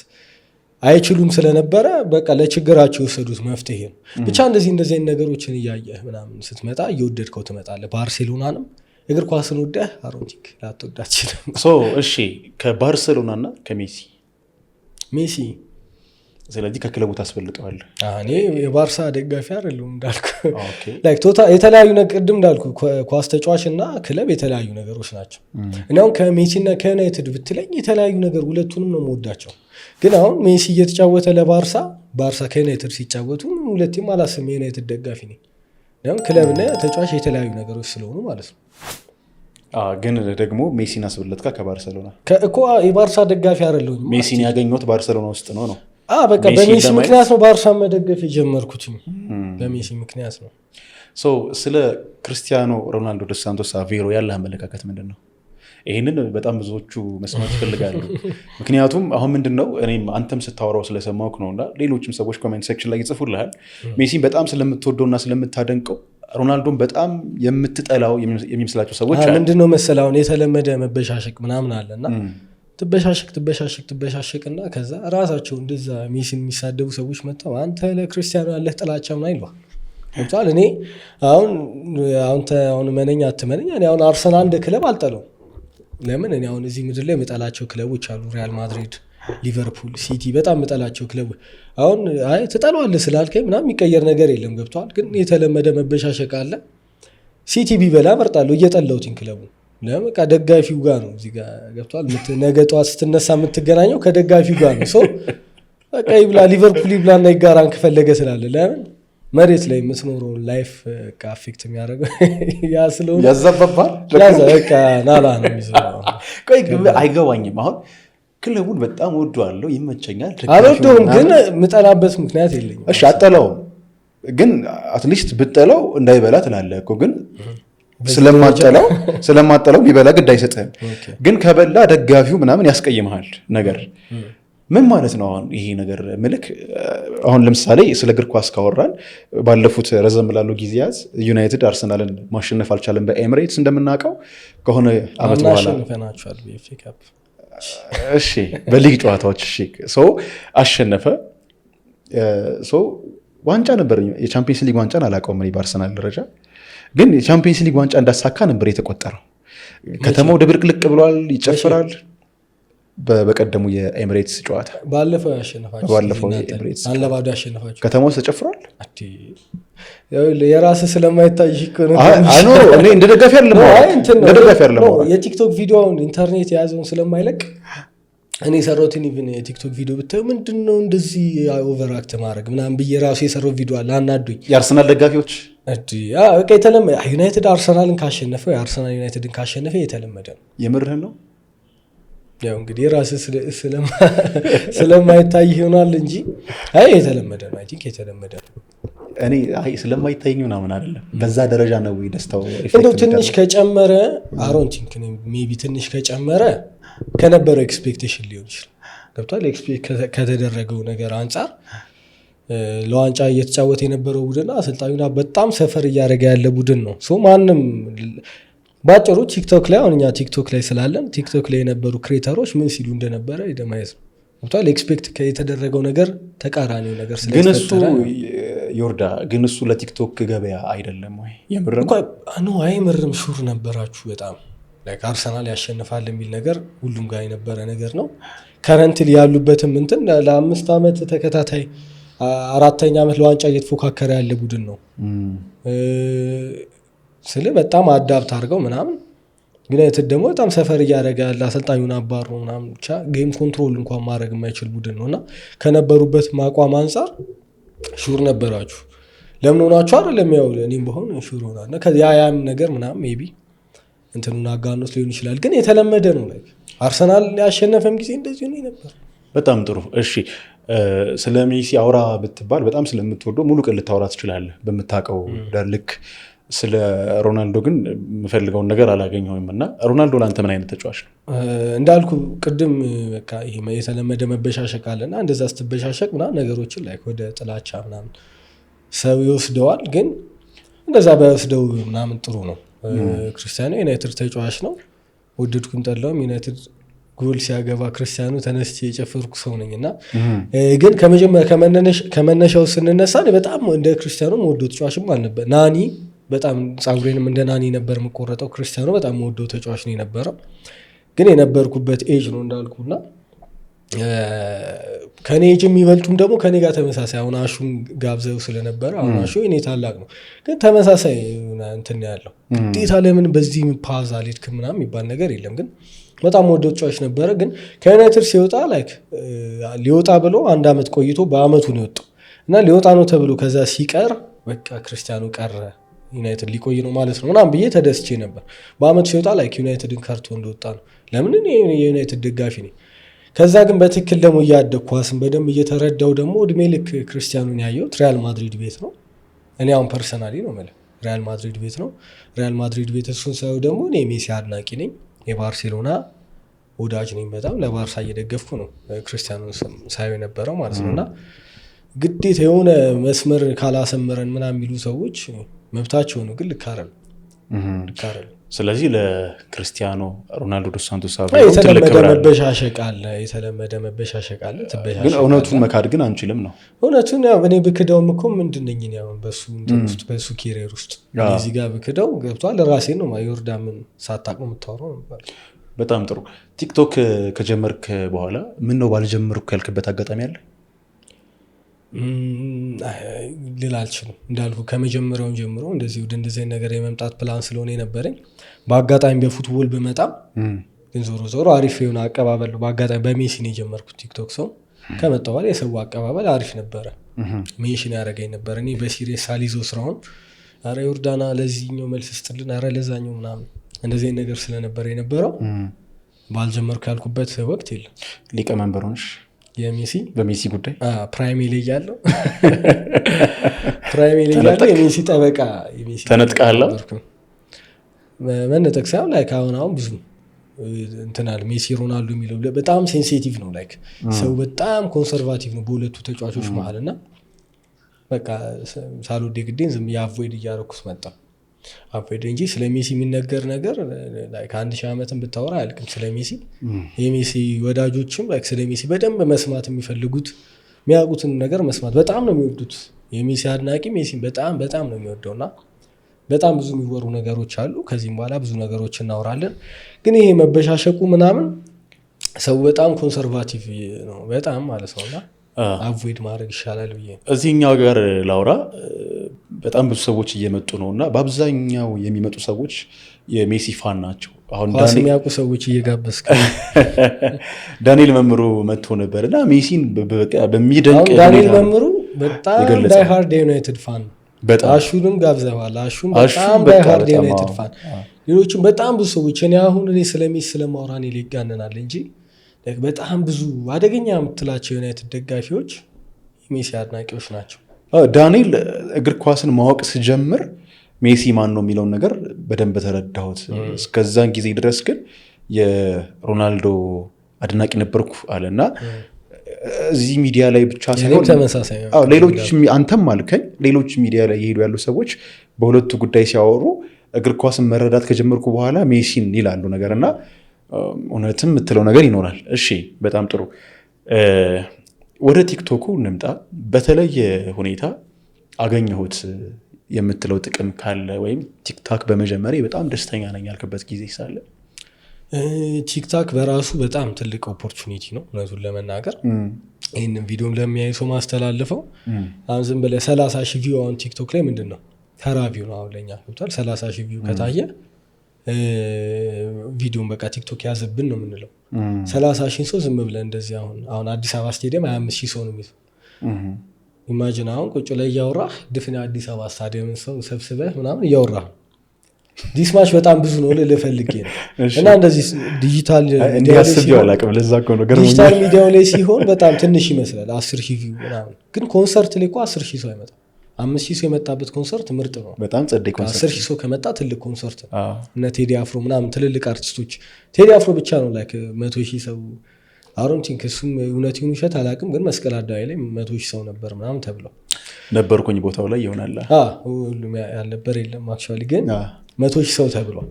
አይችሉም ስለነበረ በቃ ለችግራቸው የወሰዱት መፍትሄ ነው። ብቻ እንደዚህ ነገሮችን እያየህ ምናምን ስትመጣ እየወደድከው ትመጣለህ። ባርሴሎናንም እግር ኳስን ወደህ አሮንቲክ ላትወዳ አትችልም። እሺ ከባርሴሎና እና ከሜሲ ስለዚህ ከክለቡ ታስፈልጠዋለህ። እኔ የባርሳ ደጋፊ አይደለሁም እንዳልኩ የተለያዩ ቅድም እንዳልኩ ኳስ ተጫዋች እና ክለብ የተለያዩ ነገሮች ናቸው። እኔ አሁን ከሜሲ እና ከዩናይትድ ብትለኝ የተለያዩ ነገር ሁለቱንም ነው የምወዳቸው። ግን አሁን ሜሲ እየተጫወተ ለባርሳ ባርሳ ከዩናይትድ ሲጫወቱ ሁለቴም አላስብም የዩናይትድ ደጋፊ ነኝ። ክለብና ተጫዋች የተለያዩ ነገሮች ስለሆኑ ማለት ነው። ግን ደግሞ ሜሲን አስበለጥካ ከባርሴሎና እኮ የባርሳ ደጋፊ አይደለሁም። ሜሲን ያገኘሁት ባርሴሎና ውስጥ ነው በቃ በሜሲ ምክንያት ነው ባርሳ መደገፍ የጀመርኩት። በሜሲ ምክንያት ነው። ስለ ክርስቲያኖ ሮናልዶ ዶስ ሳንቶስ አቬሮ ያለ አመለካከት ምንድን ነው? ይህንን በጣም ብዙዎቹ መስማት ይፈልጋሉ። ምክንያቱም አሁን ምንድን ነው እኔም አንተም ስታወራው ስለሰማሁህ ነውና ሌሎችም ሰዎች ኮሜንት ሴክሽን ላይ ይጽፉልሃል። ሜሲን በጣም ስለምትወደውና ስለምታደንቀው ሮናልዶን በጣም የምትጠላው የሚመስላቸው ሰዎች አሉ። ምንድነው መሰለህ አሁን የተለመደ መበሻሸቅ ምናምን አለና ትበሻሸቅና ከዛ ራሳቸው እንደዛ ሜሲን የሚሳደቡ ሰዎች መጥተው አንተ ለክርስቲያኖ ያለህ ጥላቻ ምን አይሏል እንታል። እኔ አሁን መነኛ አትመነኛ እኔ አሁን አርሰናል እንደ ክለብ አልጠላውም። ለምን እኔ አሁን እዚህ ምድር ላይ የምጠላቸው ክለቦች አሉ። ሪያል ማድሪድ፣ ሊቨርፑል፣ ሲቲ በጣም የምጠላቸው ክለቦች። አሁን ትጠላዋለህ ስላልከኝ ምናምን የሚቀየር ነገር የለም ገብቷል። ግን የተለመደ መበሻሸቅ አለ። ሲቲ ቢበላ መርጣለሁ እየጠላሁትን ክለቡ ለምን ደጋፊው ጋር ነው እዚህ ጋር ገብቷል። ነገ ጠዋት ስትነሳ የምትገናኘው ከደጋፊው ጋር ነው። በቃ ይብላ ሊቨርፑል ይብላና ይጋራን ከፈለገ ስላለ ለምን መሬት ላይ የምትኖረው ላይፍ አፌክት የሚያደርገው ያ ስለሆነ ያዛባባል። በቃ ናላ ነው የሚዘራው። አይገባኝም። አሁን ክለቡን በጣም ወደዋለሁ ይመቸኛል፣ አልወደውም ግን የምጠላበት ምክንያት የለኝም። እሺ አጠላውም ግን አትሊስት ብጠላው እንዳይበላ ትላለህ እኮ ግን ስለማጠላው ቢበላ ግድ አይሰጥህም። ግን ከበላ ደጋፊው ምናምን ያስቀይመሃል ነገር ምን ማለት ነው? አሁን ይሄ ነገር ምልክ አሁን ለምሳሌ ስለ እግር ኳስ ካወራን ባለፉት ረዘም ላሉ ጊዜያት ዩናይትድ አርሰናልን ማሸነፍ አልቻለም በኤምሬትስ እንደምናውቀው ከሆነ አመት በኋላ እሺ በሊግ ጨዋታዎች እሺ አሸነፈ። ዋንጫ ነበር የቻምፒየንስ ሊግ ዋንጫን አላውቀውም እኔ በአርሰናል ደረጃ ግን የቻምፒየንስ ሊግ ዋንጫ እንዳሳካ ነበር የተቆጠረው። ከተማው ድብልቅልቅ ብሏል፣ ይጨፍራል። በቀደሙ የኤምሬትስ ጨዋታ ባለፈው የኤምሬትስ አንለባዶ ያሸነፋችሁ ከተማው ተጨፍሯል። የራስ ስለማይታይ እኔ እንደ ደጋፊ አይደለም የቲክቶክ ቪዲዮውን ኢንተርኔት የያዘውን ስለማይለቅ እኔ የሰራሁትን ኢቭን የቲክቶክ ቪዲዮ ብታዩ ምንድነው እንደዚህ ኦቨርአክት ማድረግ ምናምን ብዬ ራሱ የሰራው ቪዲዮ አለ አናዱኝ። የአርሰናል ደጋፊዎች የተለመደ ዩናይትድ አርሰናልን ካሸነፈው የአርሰናል ዩናይትድን ካሸነፈ የተለመደ ነው። የምርህን ነው? ያው እንግዲህ ራስ ስለማይታይ ይሆናል እንጂ የተለመደ ነው። አይ ቲንክ የተለመደ ነው። እኔ ስለማይታይ ምናምን አይደለም በዛ ደረጃ ነው ደስታው። እንደው ትንሽ ከጨመረ አሮንቲንክ ሜቢ ትንሽ ከጨመረ ከነበረው ኤክስፔክቴሽን ሊሆን ይችላል። ገብቷል። ኤክስፔክት ከተደረገው ነገር አንጻር ለዋንጫ እየተጫወተ የነበረው ቡድንና አሰልጣኙና በጣም ሰፈር እያደረገ ያለ ቡድን ነው። ማንም ባጭሩ ቲክቶክ ላይ አሁን እኛ ቲክቶክ ላይ ስላለን ቲክቶክ ላይ የነበሩ ክሬተሮች ምን ሲሉ እንደነበረ ይደማይዝ ገብቷል። ኤክስፔክት የተደረገው ነገር ተቃራኒው ነገር ስለተፈጠረ ይወርዳ ግን እሱ ለቲክቶክ ገበያ አይደለም ወይ? አይምርም ሹር ነበራችሁ በጣም ላይክ አርሰናል ያሸንፋል የሚል ነገር ሁሉም ጋር የነበረ ነገር ነው። ከረንትሊ ያሉበትም እንትን ለ5 ዓመት ተከታታይ 4ኛ ዓመት ለዋንጫ እየተፎካከረ ያለ ቡድን ነው። በጣም አዳፕት አድርገው ምናምን ዩናይትድ ደግሞ በጣም ሰፈር እያደረገ ያለ አሰልጣኙን አባሮ ምናምን ብቻ ጌም ኮንትሮል እንኳን ማድረግ የማይችል ቡድን ነው እና ከነበሩበት ማቋም አንጻር ሹር ነበራችሁ። ለምን ሆናችሁ አይደለም ያው እኔም በሆን ሹር ሆናና ያም ነገር ምናምን ሜቢ እንትኑን አጋኖት ሊሆን ይችላል ግን የተለመደ ነው። ላይ አርሰናል ያሸነፈም ጊዜ እንደዚህ ነው ነበር። በጣም ጥሩ። እሺ ስለ ሜሲ አውራ ብትባል በጣም ስለምትወደው ሙሉ ቀን ልታወራ ትችላለህ በምታውቀው ልክ ስለ ሮናልዶ ግን የምፈልገውን ነገር አላገኘሁም። እና ሮናልዶ ለአንተ ምን አይነት ተጫዋች ነው? እንዳልኩ ቅድም በቃ ይሄ የተለመደ መበሻሸቅ አለና እንደዛ ስትበሻሸቅ ምናምን ነገሮችን ላይ ወደ ጥላቻ ምናምን ሰው ይወስደዋል። ግን እንደዛ ባይወስደው ምናምን ጥሩ ነው። ክርስቲያኖ ዩናይትድ ተጫዋች ነው። ወደድኩም ጠላውም ዩናይትድ ጎል ሲያገባ ክርስቲያኖ ተነስቼ የጨፈርኩ ሰው ነኝ እና ግን ከመነሻው ስንነሳ በጣም እንደ ክርስቲያኖ መወደው ተጫዋችም አልነበር። ናኒ በጣም ጸጉሬንም እንደ ናኒ ነበር የምቆረጠው። ክርስቲያኖ በጣም መወደው ተጫዋች ነው የነበረው። ግን የነበርኩበት ኤጅ ነው እንዳልኩና ከኔ ኤጅ የሚበልጡም ደግሞ ከኔ ጋር ተመሳሳይ አሁን አሹን ጋብዘው ስለነበረ አሁን አሹ የኔ ታላቅ ነው፣ ግን ተመሳሳይ እንትን ያለው ግዴታ ለምን በዚህ ፓዝ አልሄድክም ምናምን የሚባል ነገር የለም። ግን በጣም ወደው ተጫዋች ነበረ። ግን ከዩናይትድ ሲወጣ ሊወጣ ብሎ 1 ዓመት ቆይቶ በአመቱ ነው የወጣው እና ሊወጣ ነው ተብሎ ከዛ ሲቀር በቃ ክርስቲያኖ ቀረ ዩናይትድ ሊቆይ ነው ማለት ነው ምናምን ብዬ ተደስቼ ነበር። በአመቱ ሲወጣ ዩናይትድን ከርቶ እንደወጣ ነው። ለምን የዩናይትድ ደጋፊ ነኝ። ከዛ ግን በትክክል ደግሞ እያደግኩ ኳስን በደንብ እየተረዳው ደግሞ እድሜ ልክ ክርስቲያኑን ያየሁት ሪያል ማድሪድ ቤት ነው። እኔ አሁን ፐርሰናሊ ነው የምልህ ሪያል ማድሪድ ቤት ነው። ሪያል ማድሪድ ቤት እሱን ሳየው ደግሞ እኔ ሜሲ አድናቂ ነኝ፣ የባርሴሎና ወዳጅ ነኝ። በጣም ለባርሳ እየደገፍኩ ነው ክርስቲያኑን ሳየው የነበረው ማለት ነው። እና ግዴታ የሆነ መስመር ካላሰመረን ምናምን የሚሉ ሰዎች መብታቸው ነው፣ ግን ልክ አይደለም። ስለዚህ ለክርስቲያኖ ሮናልዶ ዶስ ሳንቶስ የተለመደ መበሻሸቅ አለ። ግን እውነቱን መካድ ግን አንችልም ነው። እውነቱን ያው እኔ ብክደውም እኮ ምንድነኝ ነው በሱ ኬሪየር ውስጥ እዚህ ጋር ብክደው ገብቷል። ራሴን ነው ዮርዳምን ሳታቅ ነው የምታወራው ነበር። በጣም ጥሩ። ቲክቶክ ከጀመርክ በኋላ ምን ነው ባልጀመርኩ ያልክበት አጋጣሚ አለ? ልል አልችልም። እንዳልኩ ከመጀመሪያውን ጀምሮ እንደዚህ ነገር የመምጣት ፕላን ስለሆነ የነበረኝ በአጋጣሚ በፉትቦል በመጣም ግን ዞሮ አሪፍ የሆነ አቀባበል በአጋጣሚ በሜሲ ነው የጀመርኩት ቲክቶክ። ሰው ከመጣ በኋላ የሰው አቀባበል አሪፍ ነበረ። ሜንሽን ያደረገኝ ነበር። እኔ በሲሪየስ ሳልይዘው ስራውን አረ ዮርዳና ለዚህኛው መልስ ስጥልን፣ አረ ለዛኛው ምናምን እንደዚህ ነገር ስለነበረ የነበረው ባልጀመርኩ ያልኩበት ወቅት የለም። ሊቀመንበር ሆንሽ በሜሲ ጉዳይ ፕራይሜ ላይ ያለው የሜሲ ጠበቃ ተነጥቃለሁ መነጠቅ ሳይሆን አሁን ብዙ እንትናል ሜሲ ሮናልዶ የሚለው በጣም ሴንሲቲቭ ነው። ሰው በጣም ኮንሰርቫቲቭ ነው በሁለቱ ተጫዋቾች መሀል እና በቃ ሳልወድ ግዴን ዝም የአቮይድ እያደረኩት መጣ አቮይድ እንጂ ስለ ሜሲ የሚነገር ነገር ከ1000 ዓመትን ብታወራ አያልቅም። ስለ ሜሲ የሜሲ ወዳጆችም ስለ ሜሲ በደንብ መስማት የሚፈልጉት የሚያውቁትን ነገር መስማት በጣም ነው የሚወዱት። የሜሲ አድናቂ ሜሲ በጣም በጣም ነው የሚወደውና በጣም ብዙ የሚወሩ ነገሮች አሉ። ከዚህም በኋላ ብዙ ነገሮች እናወራለን። ግን ይሄ መበሻሸቁ ምናምን ሰው በጣም ኮንሰርቫቲቭ ነው በጣም ማለት ነውና አቮይድ ማድረግ ይሻላል ብዬ እዚህኛው ጋር ላውራ። በጣም ብዙ ሰዎች እየመጡ ነው እና በአብዛኛው የሚመጡ ሰዎች የሜሲ ፋን ናቸው። አሁን የሚያውቁ ሰዎች እየጋበዝክ ዳንኤል መምሩ መጥቶ ነበር እና ሜሲን በሚደንቅ ዳንኤል መምሩ በጣም ዳይ ሃርድ ዩናይትድ ፋን አሹንም ጋብዘዋል። አሹም በጣም ዳይ ሃርድ ዩናይትድ ፋን፣ ሌሎችም በጣም ብዙ ሰዎች እኔ ስለ ሜሲ ስለማውራ እኔ ሊጋነናል እንጂ በጣም ብዙ አደገኛ የምትላቸው ዩናይትድ ደጋፊዎች ሜሲ አድናቂዎች ናቸው። ዳንኤል እግር ኳስን ማወቅ ስጀምር ሜሲ ማን ነው የሚለውን ነገር በደንብ ተረዳሁት። እስከዛን ጊዜ ድረስ ግን የሮናልዶ አድናቂ ነበርኩ አለና እዚህ ሚዲያ ላይ ብቻ ሳይሆን ሌሎች አንተም አልከኝ ሌሎች ሚዲያ ላይ የሄዱ ያሉ ሰዎች በሁለቱ ጉዳይ ሲያወሩ እግር ኳስን መረዳት ከጀመርኩ በኋላ ሜሲን ይላሉ ነገር እና እውነትም የምትለው ነገር ይኖራል። እሺ በጣም ጥሩ። ወደ ቲክቶኩ እንምጣ። በተለየ ሁኔታ አገኘሁት የምትለው ጥቅም ካለ ወይም ቲክታክ በመጀመሪያ በጣም ደስተኛ ነኝ ያልክበት ጊዜ ሳለ? ቲክታክ በራሱ በጣም ትልቅ ኦፖርቹኒቲ ነው እውነቱን ለመናገር። ይህንን ቪዲዮም ለሚያይ ሰው ማስተላልፈው አሁን ዝም ብለህ 30,000 ቪው አሁን ቲክቶክ ላይ ምንድን ነው ተራ ቪው ነው። አሁን ለኛ ገብቷል 30,000 ቪው ከታየ ቪዲዮን በቃ ቲክቶክ ያዘብን ነው የምንለው። 30,000 ሰው ዝም ብለን እንደዚህ አሁን አዲስ አበባ ስቴዲየም 25,000 ሰው ነው የሚይዘው። ኢማጂን አሁን ቁጭ ላይ እያወራህ ድፍን አዲስ አበባ ስታዲየም ሰው ሰብስበህ ምናምን እያወራህ ዲስማች በጣም ብዙ ነው ልፈልጌ ነው። እና እንደዚህ ዲጂታል ሚዲያው ላይ ሲሆን በጣም ትንሽ ይመስላል 10,000 ቪው ምናምን፣ ግን ኮንሰርት ላይ እኮ 10,000 ሰው አይመጣም። 5000 ሰው የመጣበት ኮንሰርት ምርጥ ነው። በጣም ጸደይ ኮንሰርት። 10000 ሰው ከመጣ ትልቅ ኮንሰርት ነው። እነ ቴዲ አፍሮ ምናምን ትልልቅ አርቲስቶች ቴዲ አፍሮ ብቻ ነው ላይክ 100000 ሰው አሮን ቲንክ እሱም እውነት ይሁን ውሸት አላውቅም፣ ግን መስቀል አደባባይ ላይ 100000 ሰው ነበር ምናምን ተብለው ነበርኩኝ ቦታው ላይ ይሆናል። ሁሉም ያልነበር የለም አክቹዋሊ፣ ግን 100000 ሰው ተብሏል።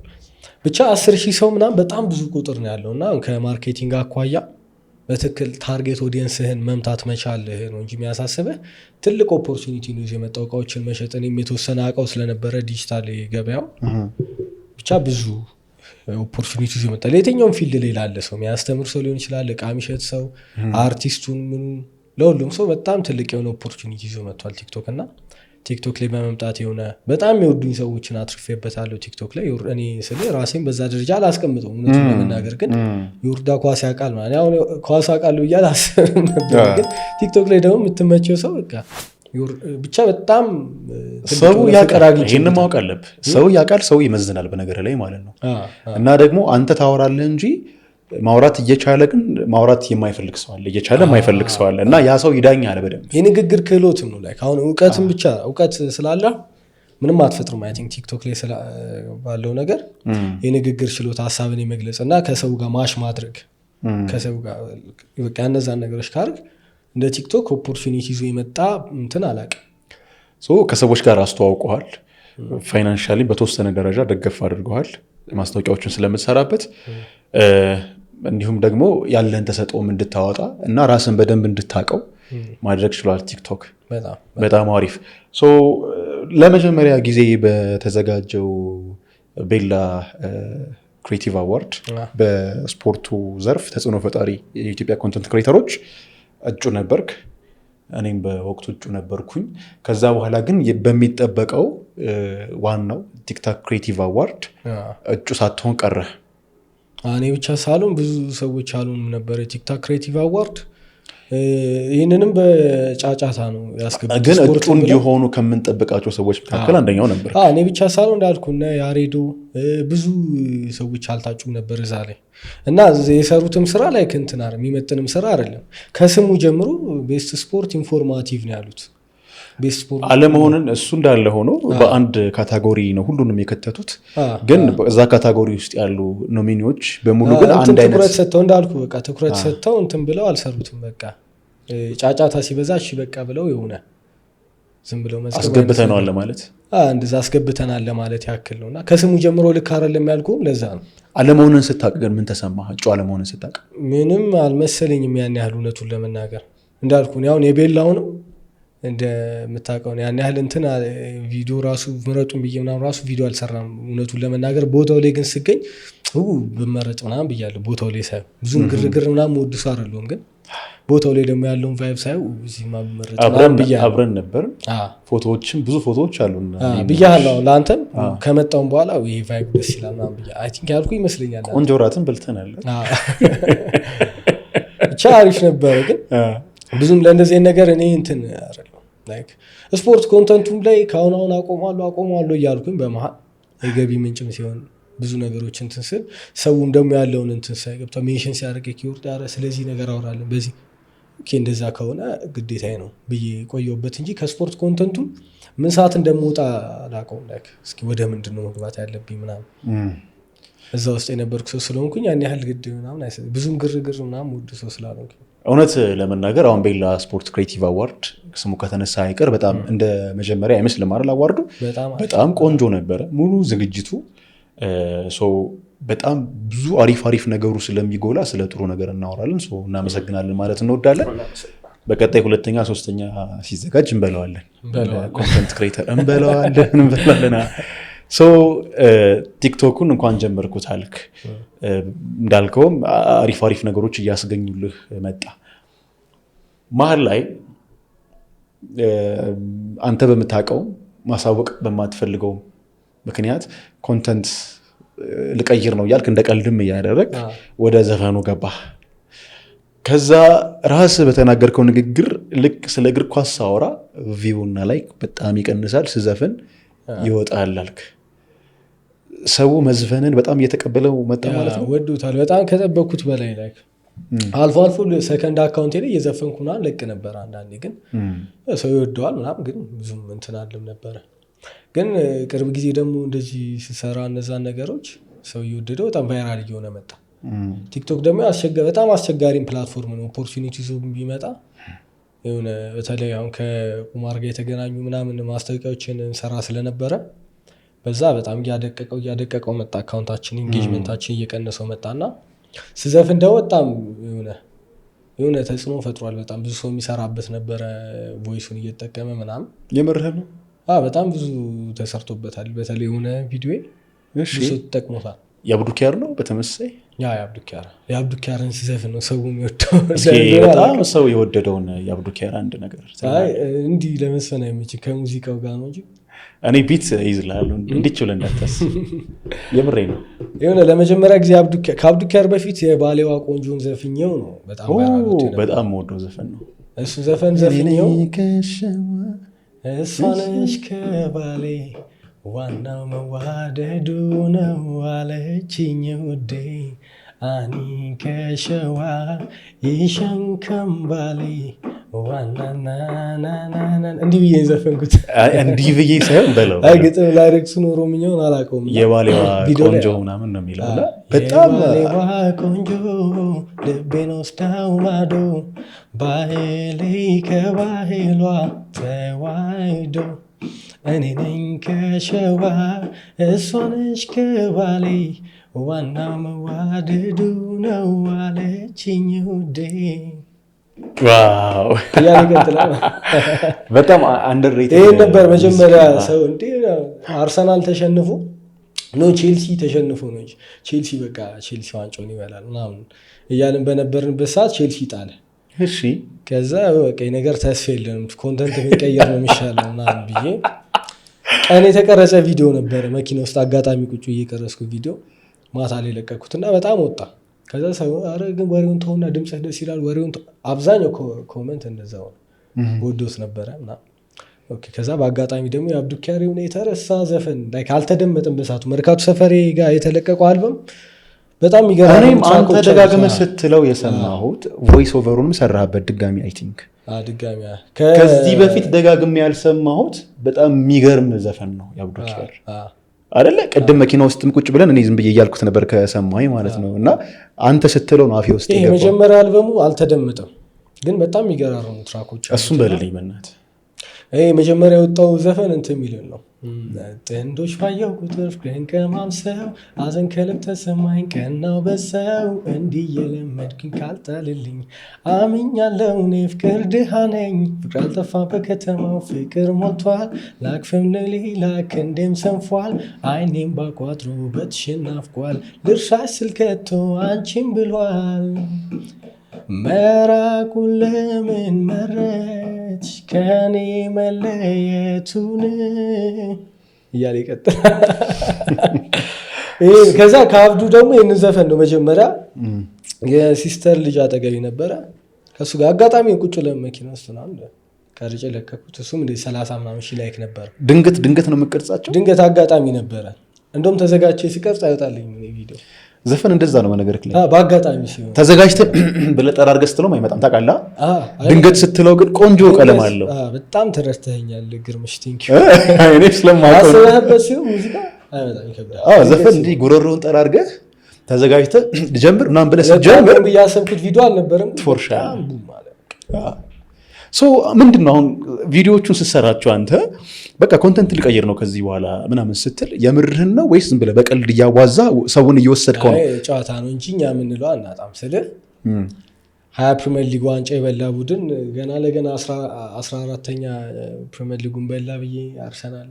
ብቻ 10000 ሰው ምናምን በጣም ብዙ ቁጥር ነው ያለው እና ከማርኬቲንግ አኳያ በትክክል ታርጌት ኦዲየንስህን መምታት መቻልህ ነው እንጂ የሚያሳስብህ ትልቅ ኦፖርቹኒቲ ነው የመጣው እቃዎችን መሸጥ። እኔም የተወሰነ አውቀው ስለነበረ ዲጂታል ገበያው ብቻ ብዙ ኦፖርቹኒቲ ይመጣል። የትኛውም ፊልድ ላይ ላለ ሰው የሚያስተምር ሰው ሊሆን ይችላል፣ እቃ የሚሸጥ ሰው፣ አርቲስቱን ምኑ፣ ለሁሉም ሰው በጣም ትልቅ የሆነ ኦፖርቹኒቲ ይዞ መጥቷል ቲክቶክ እና ቲክቶክ ላይ በመምጣት የሆነ በጣም የሚወዱኝ ሰዎችን አትርፌበታለሁ ቲክቶክ ላይ። እኔ ስለ ራሴን በዛ ደረጃ አላስቀምጠው እውነቱን ለመናገር፣ ግን ይወርዳ ኳስ ያውቃል ማለት አሁን ኳስ አውቃለሁ እያለ አስብም ነበር። ግን ቲክቶክ ላይ ደግሞ የምትመቸው ሰው በቃ ብቻ በጣም ሰው ያውቃል። ይሄንን ማወቅ አለብህ። ሰው ያውቃል፣ ሰው ይመዝናል በነገር ላይ ማለት ነው። እና ደግሞ አንተ ታወራለህ እንጂ ማውራት እየቻለ ግን ማውራት የማይፈልግ ሰው አለ፣ እየቻለ የማይፈልግ ሰው አለ። እና ያ ሰው ይዳኛል በደንብ። የንግግር ክህሎትም ነው ላይ አሁን እውቀትም ብቻ እውቀት ስላለ ምንም አትፈጥርም። አይ ቲንክ ቲክቶክ ላይ ባለው ነገር የንግግር ችሎታ፣ ሀሳብን የመግለጽ እና ከሰው ጋር ማሽ ማድረግ ከሰው ጋር በቃ እነዛን ነገሮች ካርግ እንደ ቲክቶክ ኦፖርቹኒቲ ይዞ የመጣ እንትን አላውቅም። ከሰዎች ጋር አስተዋውቀዋል፣ ፋይናንሻሊ በተወሰነ ደረጃ ደገፍ አድርገዋል ማስታወቂያዎችን ስለምትሰራበት፣ እንዲሁም ደግሞ ያለን ተሰጥኦም እንድታወጣ እና ራስን በደንብ እንድታቀው ማድረግ ችሏል ቲክቶክ። በጣም አሪፍ። ለመጀመሪያ ጊዜ በተዘጋጀው ቤላ ክሬቲቭ አዋርድ በስፖርቱ ዘርፍ ተጽዕኖ ፈጣሪ የኢትዮጵያ ኮንተንት ክሬተሮች እጩ ነበርክ። እኔም በወቅቱ እጩ ነበርኩኝ። ከዛ በኋላ ግን በሚጠበቀው ዋናው ቲክቶክ ክሬቲቭ አዋርድ እጩ ሳትሆን ቀረ። እኔ ብቻ ሳልሆን ብዙ ሰዎች አሉን ነበር ቲክቶክ ክሬቲቭ አዋርድ። ይህንንም በጫጫታ ነው ያስገቡት። ግን እጩ እንዲሆኑ ከምንጠብቃቸው ሰዎች መካከል አንደኛው ነበር። እኔ ብቻ ሳልሆን እንዳልኩ እና ያሬዶ ብዙ ሰዎች አልታጩም ነበር እዛ ላይ እና የሰሩትም ስራ ላይ እንትን የሚመጥንም ስራ አይደለም። ከስሙ ጀምሮ ቤስት ስፖርት ኢንፎርማቲቭ ነው ያሉት። ቤስት ስፖርት አለመሆንን እሱ እንዳለ ሆኖ በአንድ ካታጎሪ ነው ሁሉንም የከተቱት። ግን እዛ ካታጎሪ ውስጥ ያሉ ኖሚኒዎች በሙሉ ግን አንድ አይነት ትኩረት ሰጥተው እንዳልኩ በቃ ትኩረት ሰጥተው እንትን ብለው አልሰሩትም። በቃ ጫጫታ ሲበዛ እሺ በቃ ብለው የሆነ ዝም ብለው አስገብተናል ለማለት እንደዛ አስገብተናል ለማለት ያክል ነውና ከስሙ ጀምሮ ልክ አይደለም ያልኩህም ለዛ ነው። አለመሆንን ስታውቅ ግን ምን ተሰማህ? እጩ አለመሆንን ስታውቅ? ምንም አልመሰለኝም ያን ያህል እውነቱን ለመናገር እንዳልኩ ያው የቤላው ነው እንደምታውቀው ያን ያህል እንትን ቪዲዮ ራሱ ምረጡን ብዬ ምናምን ራሱ ቪዲዮ አልሰራም እውነቱን ለመናገር። ቦታው ላይ ግን ስገኝ ብመረጥ ምናምን ብያለሁ። ቦታው ላይ ሳየው ብዙም ግርግር ምናምን ወድ ሰው አይደለሁም፣ ግን ቦታው ላይ ደግሞ ያለውን ቫይብ ሳየው እዚህማ ብመረጥ ምናምን ብያለሁ። አብረን ነበር ፎቶዎችም ብዙ ፎቶዎች አሉና ብያለሁ። ለአንተም ከመጣውን በኋላ ይሄ ቫይብ ደስ ይላል ምናምን ብያ አይ ቲንክ ያልኩ ይመስለኛል። ቆንጆ ራትን በልተናል። ብቻ አሪፍ ነበረ። ግን ብዙም ለእንደዚህ ነገር እኔ እንትን አይደለም ላይክ ስፖርት ኮንተንቱም ላይ ከአሁን አቆማለሁ እያልኩኝ በመሀል የገቢ ምንጭም ሲሆን ብዙ ነገሮች እንትን ስል ሰውም ደግሞ ያለውን እንትን ሳይገብታ ሜንሽን ሲያደርግ ኪወርድ ስለዚህ ነገር አወራለን በዚህ እንደዛ ከሆነ ግዴታዬ ነው ብዬ ቆየሁበት እንጂ ከስፖርት ኮንተንቱ ምን ሰዓት እንደምወጣ አላውቀውም። ላይክ እስኪ ወደ ምንድን ነው መግባት ያለብኝ ምናምን እዛ ውስጥ የነበርኩ ሰው ስለሆንኩኝ ያን ያህል ግድ ምናምን ብዙም ግርግር ምናምን ውድ ሰው ስላልሆንኩኝ እውነት ለመናገር አሁን ቤላ ስፖርት ክሬቲቭ አዋርድ ስሙ ከተነሳ አይቀር በጣም እንደ መጀመሪያ አይመስልም አይደል? አዋርዱ በጣም ቆንጆ ነበረ ሙሉ ዝግጅቱ። በጣም ብዙ አሪፍ ነገሩ ስለሚጎላ ስለ ጥሩ ነገር እናወራለን። እናመሰግናለን ማለት እንወዳለን። በቀጣይ ሁለተኛ ሶስተኛ ሲዘጋጅ እንበለዋለን። ኮንተንት ክሬተር እንበለዋለን። ቲክቶኩን እንኳን ጀመርኩት አልክ፣ እንዳልከውም አሪፍ ነገሮች እያስገኙልህ መጣ። መሀል ላይ አንተ በምታውቀው ማሳወቅ በማትፈልገው ምክንያት ኮንተንት ልቀይር ነው እያልክ እንደ ቀልድም እያደረግ ወደ ዘፈኑ ገባ። ከዛ ራስ በተናገርከው ንግግር ልክ ስለ እግር ኳስ ሳወራ ቪውና ላይክ በጣም ይቀንሳል፣ ስዘፍን ይወጣል አልክ። ሰው መዝፈንን በጣም እየተቀበለው መጣ ማለት ነው። ወዱታል በጣም ከጠበቅኩት በላይ ላይክ አልፎ አልፎ ሰከንድ አካውንቴ ላይ እየዘፈንኩና ለቅ ነበር። አንዳንዴ ግን ሰው ይወደዋል ምናምን ግን ብዙም እንትን አለም ነበረ። ግን ቅርብ ጊዜ ደግሞ እንደዚህ ስሰራ እነዛን ነገሮች ሰው እየወደደው በጣም ቫይራል እየሆነ መጣ። ቲክቶክ ደግሞ በጣም አስቸጋሪም ፕላትፎርም ነው። ኦፖርቹኒቲ ዞ ቢመጣ የሆነ በተለይ አሁን ከቁማር ጋር የተገናኙ ምናምን ማስታወቂያዎችን እንሰራ ስለነበረ በዛ በጣም እያደቀቀው መጣ። አካውንታችን ኢንጌጅመንታችን እየቀነሰው መጣና ስዘፍን ደግሞ በጣም የሆነ ተጽዕኖ ፈጥሯል። በጣም ብዙ ሰው የሚሰራበት ነበረ ቮይሱን እየተጠቀመ ምናምን። የምርህ ነው? በጣም ብዙ ተሰርቶበታል። በተለይ የሆነ ቪዲዮ ብዙ ሰው ተጠቅሞታል። የአብዱኪያር ነው በተመሳይ የአብዱኪያርን ስዘፍን ነው ሰው የሚወደው። በጣም ሰው የወደደውን የአብዱኪያር አንድ ነገር እንዲህ ለመስፈን አይመችም ከሙዚቃው ጋር ነው እንጂ እኔ ቢት ይዝልሃለሁ እንዲች ብለህ እንዳታስብ። የምሬ ነው። የሆነ ለመጀመሪያ ጊዜ ከአብዱኪያር በፊት የባሌዋ ቆንጆን ዘፍኘው ነው በጣም ወደው ዘፈን ነው እሱ ዘፈን ዘፍኘው እሷ ነች ከባሌ ዋናው መዋደዱ ነው አለችኝ ውዴ አኒ ከሸዋ ይሸንከምባሌ ዋናናናናና እንዲህ ብዬ ዘፈንኩት። እንዲህ ብዬ ሳይሆን በለው ግጥም ላይሬክሱን ኦሮምኛውን አላውቀውም። የባሌዋ ቆንጆ ምናምን ነው የሚለው በጣም የባሌዋ ቆንጆ ልቤን ወስዳው ማዶ ባህሌ ከባህሏ ተዋይዶ እኔ ነኝ ከሸዋ እሷ ነች ከባሌ ዋናው መዋደዱ ነው አለችኝ ውዴ። ዋው በጣም አንደርሬትድ። ይሄን ነበር መጀመሪያ ሰው እንዴ አርሰናል ተሸንፎ ነው ቼልሲ ተሸንፎ ነው ቼልሲ በቃ ቼልሲ ዋንጫውን ይበላል ምናምን እያልን በነበርንበት ሰዓት ቼልሲ ጣለ። እሺ ከዛ በቃ ነገር ተስፋ የለንም ኮንተንት ብንቀይር ነው የሚሻለው ምናምን ብዬ ቀን የተቀረጸ ቪዲዮ ነበረ መኪና ውስጥ አጋጣሚ ቁጭ እየቀረስኩ ቪዲዮ ማታ ላይ ለቀኩትና በጣም ወጣ። ከዛ ሰው አረ ግን ወሬውን ተውና ድምፅህ ደስ ይላል ወሬውን አብዛኛው ኮመንት እንደዛው ወዶስ ነበረ እና ኦኬ። ከዛ በአጋጣሚ ደግሞ የአብዱኪያር የሆነ የተረሳ ዘፈን ላይ ካልተደመጠም በሳቱ መርካቶ ሰፈሬ ጋር የተለቀቀው አልበም በጣም ይገርማል። እኔም አንተ ደጋግመህ ስትለው የሰማሁት ቮይስ ኦቨሩንም ሰራህበት ድጋሚ አይ ቲንክ ድጋሚ ከዚህ በፊት ደጋግሜ ያልሰማሁት በጣም የሚገርም ዘፈን ነው የአብዱኪያር አይደለ? ቅድም መኪና ውስጥም ቁጭ ብለን እኔ ዝም ብዬ እያልኩት ነበር ከሰማኝ ማለት ነው። እና አንተ ስትለው ነው አፌ ውስጥ የገባው። የመጀመሪያ አልበሙ አልተደመጠም ግን በጣም የሚገራርሙ ትራኮች እሱም በልልኝ በእናትህ። ይሄ መጀመሪያ የወጣው ዘፈን እንትን የሚልን ነው ጥንዶች ባየው ቁጥር ፍቅርን ከማምሰው አዘን ከልብ ተሰማኝ ቀናው በሰው እንዲህ የለመድኩኝ ካልጣልልኝ አምኛለሁ እኔ ፍቅር ድሃ ነኝ ፍቅር አልጠፋ በከተማው ፍቅር ሞልቷል ላክፍም ለሌላ ክንዴም ሰንፏል አይኔም ባቋጥሮ በትሽን ናፍቋል ልርሳሽ ስልከቶ አንቺም ብሏል መራቁን ለምን መረጥሽ ከኔ መለየቱን እያለ ይቀጥላል። ከዛ ከአብዱ ደግሞ ይህን ዘፈን ነው መጀመሪያ የሲስተር ልጅ አጠገቢ ነበረ ከእሱ ጋር አጋጣሚ ቁጭ ለመኪና ውስጥ ነው ቀርጬ ለቀኩት። እሱም እንደ 30 ምናምን ሺህ ላይክ ነበር። ድንገት ነው የምቀርጻቸው። ድንገት አጋጣሚ ነበረ። እንደውም ተዘጋጅቼ ሲቀርጽ አይወጣልኝ ቪዲዮ። ዘፈን እንደዛ ነው በነገርህ ላይ በአጋጣሚ ሲሆን ተዘጋጅተህ ብለህ ጠራርገህ ስትለው አይመጣም ታውቃለህ። ድንገት ስትለው ግን ቆንጆ ቀለም አለው። በጣም ተረድተኸኛል ግርምሽ ቲንክ እኔ ስለማውቀው አስበህበት ሲሆን ሙዚቃ አይመጣም ይከብዳል። ዘፈን እንዲህ ጉሮሮውን ጠራርገህ ተዘጋጅተህ ልጀምር ምናምን ብለህ ስትጀምር ብያሰብኩት ቪዲዮ አልነበረም ፎርሻ ምንድን ነው አሁን ቪዲዮዎቹን ስትሰራቸው አንተ በቃ ኮንተንት ልቀይር ነው ከዚህ በኋላ ምናምን ስትል የምርህን ነው ወይስ ዝም ብለህ በቀልድ እያዋዛ ሰውን እየወሰድከው ነው? ጨዋታ ነው እንጂ እኛ የምንለው አናጣም ስልህ 20 ፕሪሚየር ሊግ ዋንጫ የበላ ቡድን ገና ለገና 14ተኛ ፕሪሚየር ሊጉን በላ ብዬ አርሰናል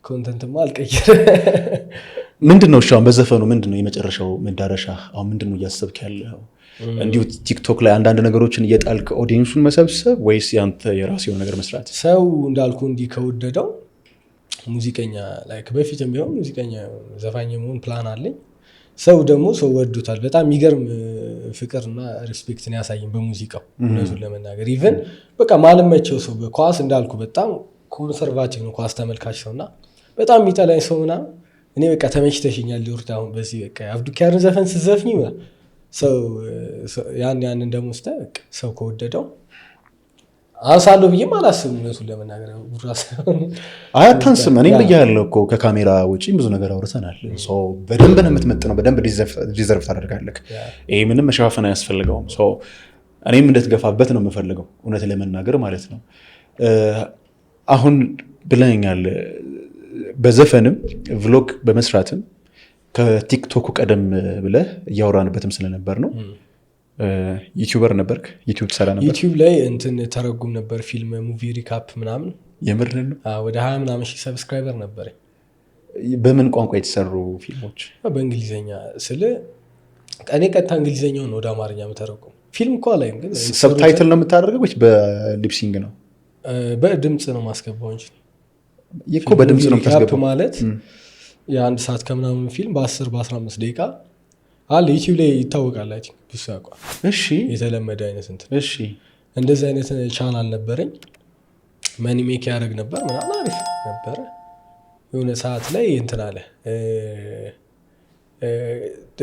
ኮንተንትማ አልቀይር። ምንድን ነው እሺ አሁን በዘፈኑ ምንድን ነው የመጨረሻው መዳረሻ? አሁን ምንድን ነው እያሰብክ ያለው? እንዲሁ ቲክቶክ ላይ አንዳንድ ነገሮችን እየጣልክ ኦዲየንሱን መሰብሰብ ወይስ ያንተ የራስህ የሆነ ነገር መስራት? ሰው እንዳልኩ እንዲህ ከወደደው ሙዚቀኛ ላይክ በፊትም ቢሆን ሙዚቀኛ ዘፋኝ መሆን ፕላን አለኝ። ሰው ደግሞ ሰው ወዶታል። በጣም የሚገርም ፍቅርና ሪስፔክትን ያሳየኝ በሙዚቃው እነሱን ለመናገር ኢቨን በቃ ማልመቸው ሰው በኳስ እንዳልኩ በጣም ኮንሰርቫቲቭ ነው ኳስ ተመልካች ሰውና በጣም የሚጠላኝ ሰው ምናምን እኔ በቃ ተመችተሽኛል ሊወርድ አሁን በዚህ በቃ አብዱኪያርን ዘፈን ስትዘፍኝ ሰው ያንን ደግሞ ስታይ በቃ ሰው ከወደደው አንሳለሁ ብዬም አላስብም። እውነቱን ለመናገር ጉራ ሳይሆን አያታንስም። እኔም ብያለሁ እኮ ከካሜራ ውጪ ብዙ ነገር አውርተናል። በደንብ ነው የምትመጥነው፣ በደንብ ዲዘርቭ ታደርጋለህ። ይሄ ምንም መሸፋፈን አያስፈልገውም። እኔም እንድትገፋበት ነው የምፈልገው እውነት ለመናገር ማለት ነው። አሁን ብለኛል በዘፈንም ቭሎግ በመስራትም ከቲክቶኩ ቀደም ብለህ እያወራንበትም ስለነበር ነው። ዩቲዩበር ነበርክ? ዩቲዩብ ትሰራ ነበር? ዩቲዩብ ላይ እንትን ተረጉም ነበር፣ ፊልም ሙቪ ሪካፕ ምናምን። የምርህን ነው? ወደ 20 ምናምን ሺህ ሰብስክራይበር ነበረ። በምን ቋንቋ የተሰሩ ፊልሞች? በእንግሊዝኛ ስለ እኔ ቀጥታ እንግሊዝኛውን ወደ አማርኛ የምተረጉም ፊልም እኮ ላይም ግን ሰብታይትል ነው የምታደርገው ወይስ በሊፕሲንግ ነው? በድምፅ ነው ማስገባው እንጂ እኮ በድምፅ ነው የምታስገባው ማለት የአንድ ሰዓት ከምናምን ፊልም በ10 በ15 ደቂቃ አለ ዩቲዩብ ላይ ይታወቃል። አይ ቲንክ ብዙ ያውቃል። እሺ የተለመደ አይነት እንትን። እሺ እንደዚህ አይነት ቻናል ነበረኝ። መኒ ሜክ ያደርግ ነበር ምናምን አሪፍ ነበረ። የሆነ ሰዓት ላይ እንትን አለ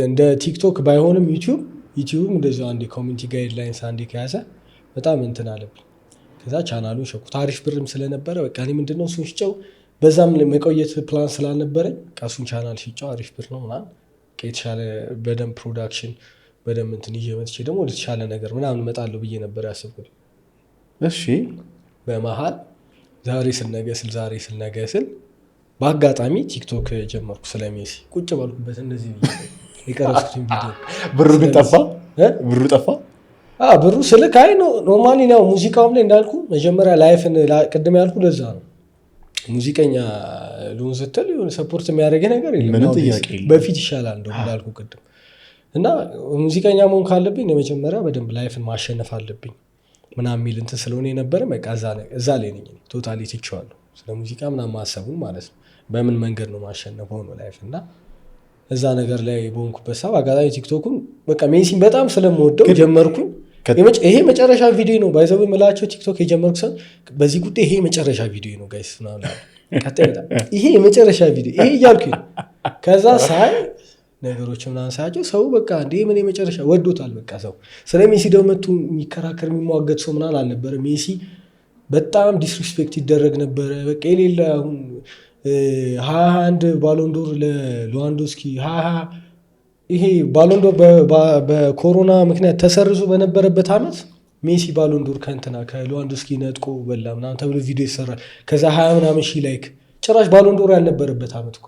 እንደ ቲክቶክ ባይሆንም ዩቲዩብም እንደዚሁ አንድ ኮሚኒቲ ጋይድላይንስ አንዴ ከያዘ በጣም እንትን አለብኝ። ከዛ ቻናሉን ሸኩት። አሪፍ ብርም ስለነበረ በቃ እኔ ምንድነው እሱን ሽጨው በዛም መቆየት ፕላን ስላልነበረኝ እሱን ቻናል ሽጨው አሪፍ ብር ነው ምናምን የተሻለ በደንብ ፕሮዳክሽን በደንብ እንትን ይዤ መጥቼ ደግሞ ወደ ተሻለ ነገር ምናምን እመጣለሁ ብዬ ነበር ያሰብኩት። እሺ በመሀል ዛሬ ስል ነገ ስል በአጋጣሚ ቲክቶክ ጀመርኩ። ስለ ሜሲ ቁጭ ባልኩበት እንደዚህ የቀረስኩትን ቪዲዮ ብሩ ግን ጠፋ። ብሩ ስልክ አይ ኖርማሊ ነው። ሙዚቃውም ላይ እንዳልኩ መጀመሪያ ላይፍን ቅድም ያልኩ ለዛ ነው። ሙዚቀኛ ልሆን ስትል የሆነ ሰፖርት የሚያደርገ ነገር የለም። በፊት ይሻላል እንደው እንዳልኩ ቅድም እና ሙዚቀኛ መሆን ካለብኝ የመጀመሪያ በደንብ ላይፍን ማሸነፍ አለብኝ ምናምን የሚል እንትን ስለሆነ የነበረ በቃ እዛ ላይ ነኝ ቶታሊ ትቼዋለሁ። ስለ ሙዚቃ ምናምን ማሰቡን ማለት ነው። በምን መንገድ ነው ማሸነፈው ነው ላይፍ እና እዛ ነገር ላይ በሆንኩበት ሰዓት አጋጣሚ ቲክቶኩን በቃ ሜሲን በጣም ስለምወደው ጀመርኩኝ። ይሄ መጨረሻ ቪዲዮ ነው ባይዘው የምላቸው ቲክቶክ የጀመርኩ ሰው በዚህ ጉዳይ ይሄ መጨረሻ ቪዲዮ ነው ጋይስ ይሄ የመጨረሻ ቪዲዮ ይሄ እያልኩኝ ከዛ ሳይ ነገሮች ምናምን ሳያቸው ሰው በቃ እንደ ምን የመጨረሻ ወዶታል። በቃ ሰው ስለ ሜሲ ደግሞ መቱ የሚከራከር የሚሟገት ሰው ምናምን አልነበረ። ሜሲ በጣም ዲስሪስፔክት ይደረግ ነበረ። በቃ የሌለ አሁን 21 ባሎንዶር ለሌዋንዶስኪ 20 ይሄ ባሎንዶር በኮሮና ምክንያት ተሰርዞ በነበረበት ዓመት ሜሲ ባሎንዶር ከእንትና ከሌዋንዶስኪ ነጥቆ በላ ምናምን ተብሎ ቪዲዮ ይሰራል። ከዛ 20 ምናምን ሺህ ላይክ ጭራሽ ባሎንዶር ያልነበረበት ዓመት እኮ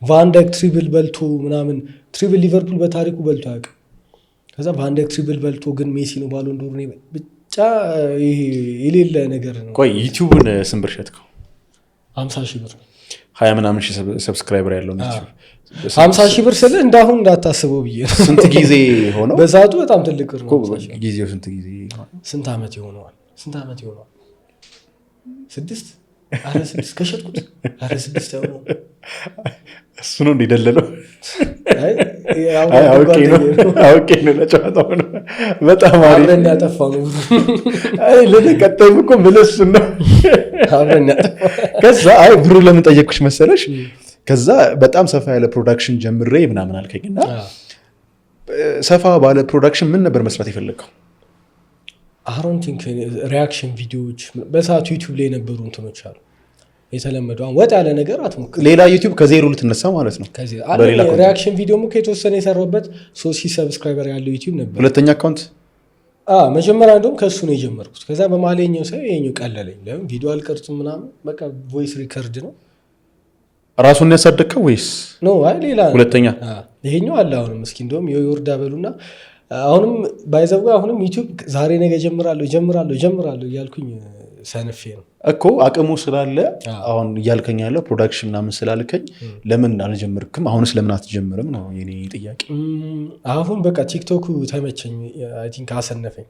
ቫንዳይክ ትሪብል በልቶ ምናምን ትሪብል ሊቨርፑል በታሪኩ በልቶ አያውቅም። ከዛ ቫንዳይክ ትሪብል በልቶ ግን ሜሲ ነው ባሎንዶር ነው ብቻ ይሄ የሌለ ነገር ነው። ቆይ ዩቲዩብን ስንት ብር ሸጥከው? 50 ሺህ ብር 20 ምናምን ሺህ ሰብስክራይበር ያለው ነው። 50 ሺህ ብር ስለ እንዳሁን እንዳታስበው ብዬ ነው። ስንት ጊዜ ሆነው? በሰዓቱ በጣም ትልቅ ነው። ጊዜው ስንት ጊዜ? ስንት ዓመት ይሆነዋል? 6 አረ 6 ከሸጥኩት 6 ያው እሱ ነው እንደደለለው። አውቄ ነው ለጨዋታው ነው። በጣም አብረን ያጠፋው ነው። ለተቀጠም እኮ ምለስ ነው አብረን ያጠፋው። ከዛ ብሩ ለምን ጠየቅኩሽ መሰለሽ? ከዛ በጣም ሰፋ ያለ ፕሮዳክሽን ጀምሬ ምናምን አልከኝና ሰፋ ባለ ፕሮዳክሽን ምን ነበር መስራት የፈለግከው? አሮን ቲንክ ሪያክሽን ቪዲዮዎች በሰዓቱ ዩቲዩብ ላይ የነበሩ እንትኖች አሉ የተለመዱ። አሁን ወጥ ያለ ነገር አትሞክር። ሌላ ዩቲዩብ ከዜሮ ልትነሳ ማለት ነው። ሪያክሽን ቪዲዮ ሙከ የተወሰነ የሰራበት 3000 ሰብስክራይበር ያለው ዩቲዩብ ነበር። ሁለተኛ አካውንት መጀመሪያ እንደውም ከሱ ነው የጀመርኩት። ከዛ በማለኛው ሰው ይሄኛው ቀለለኝ። ለምን ቪዲዮ አልቀርጽም ምናምን በቃ ቮይስ ሪከርድ ነው። ራሱን ያሳደግከው ወይስ ኖ? አይ ሌላ ሁለተኛ ይሄኛው አለ። አሁንም እስኪ እንደውም የወርዳ በሉና አሁንም ባይዘው አሁንም ዩቲዩብ ዛሬ ነገ ጀምራለሁ እያልኩኝ ሰነፌ ነው እኮ አቅሙ ስላለ አሁን እያልከኝ ያለው ፕሮዳክሽን ምናምን ስላልከኝ ለምን አልጀምርክም? አሁንስ ለምን አትጀምርም ነው የኔ ጥያቄ። አሁን በቃ ቲክቶክ ተመቸኝ። አይ ቲንክ አሰነፈኝ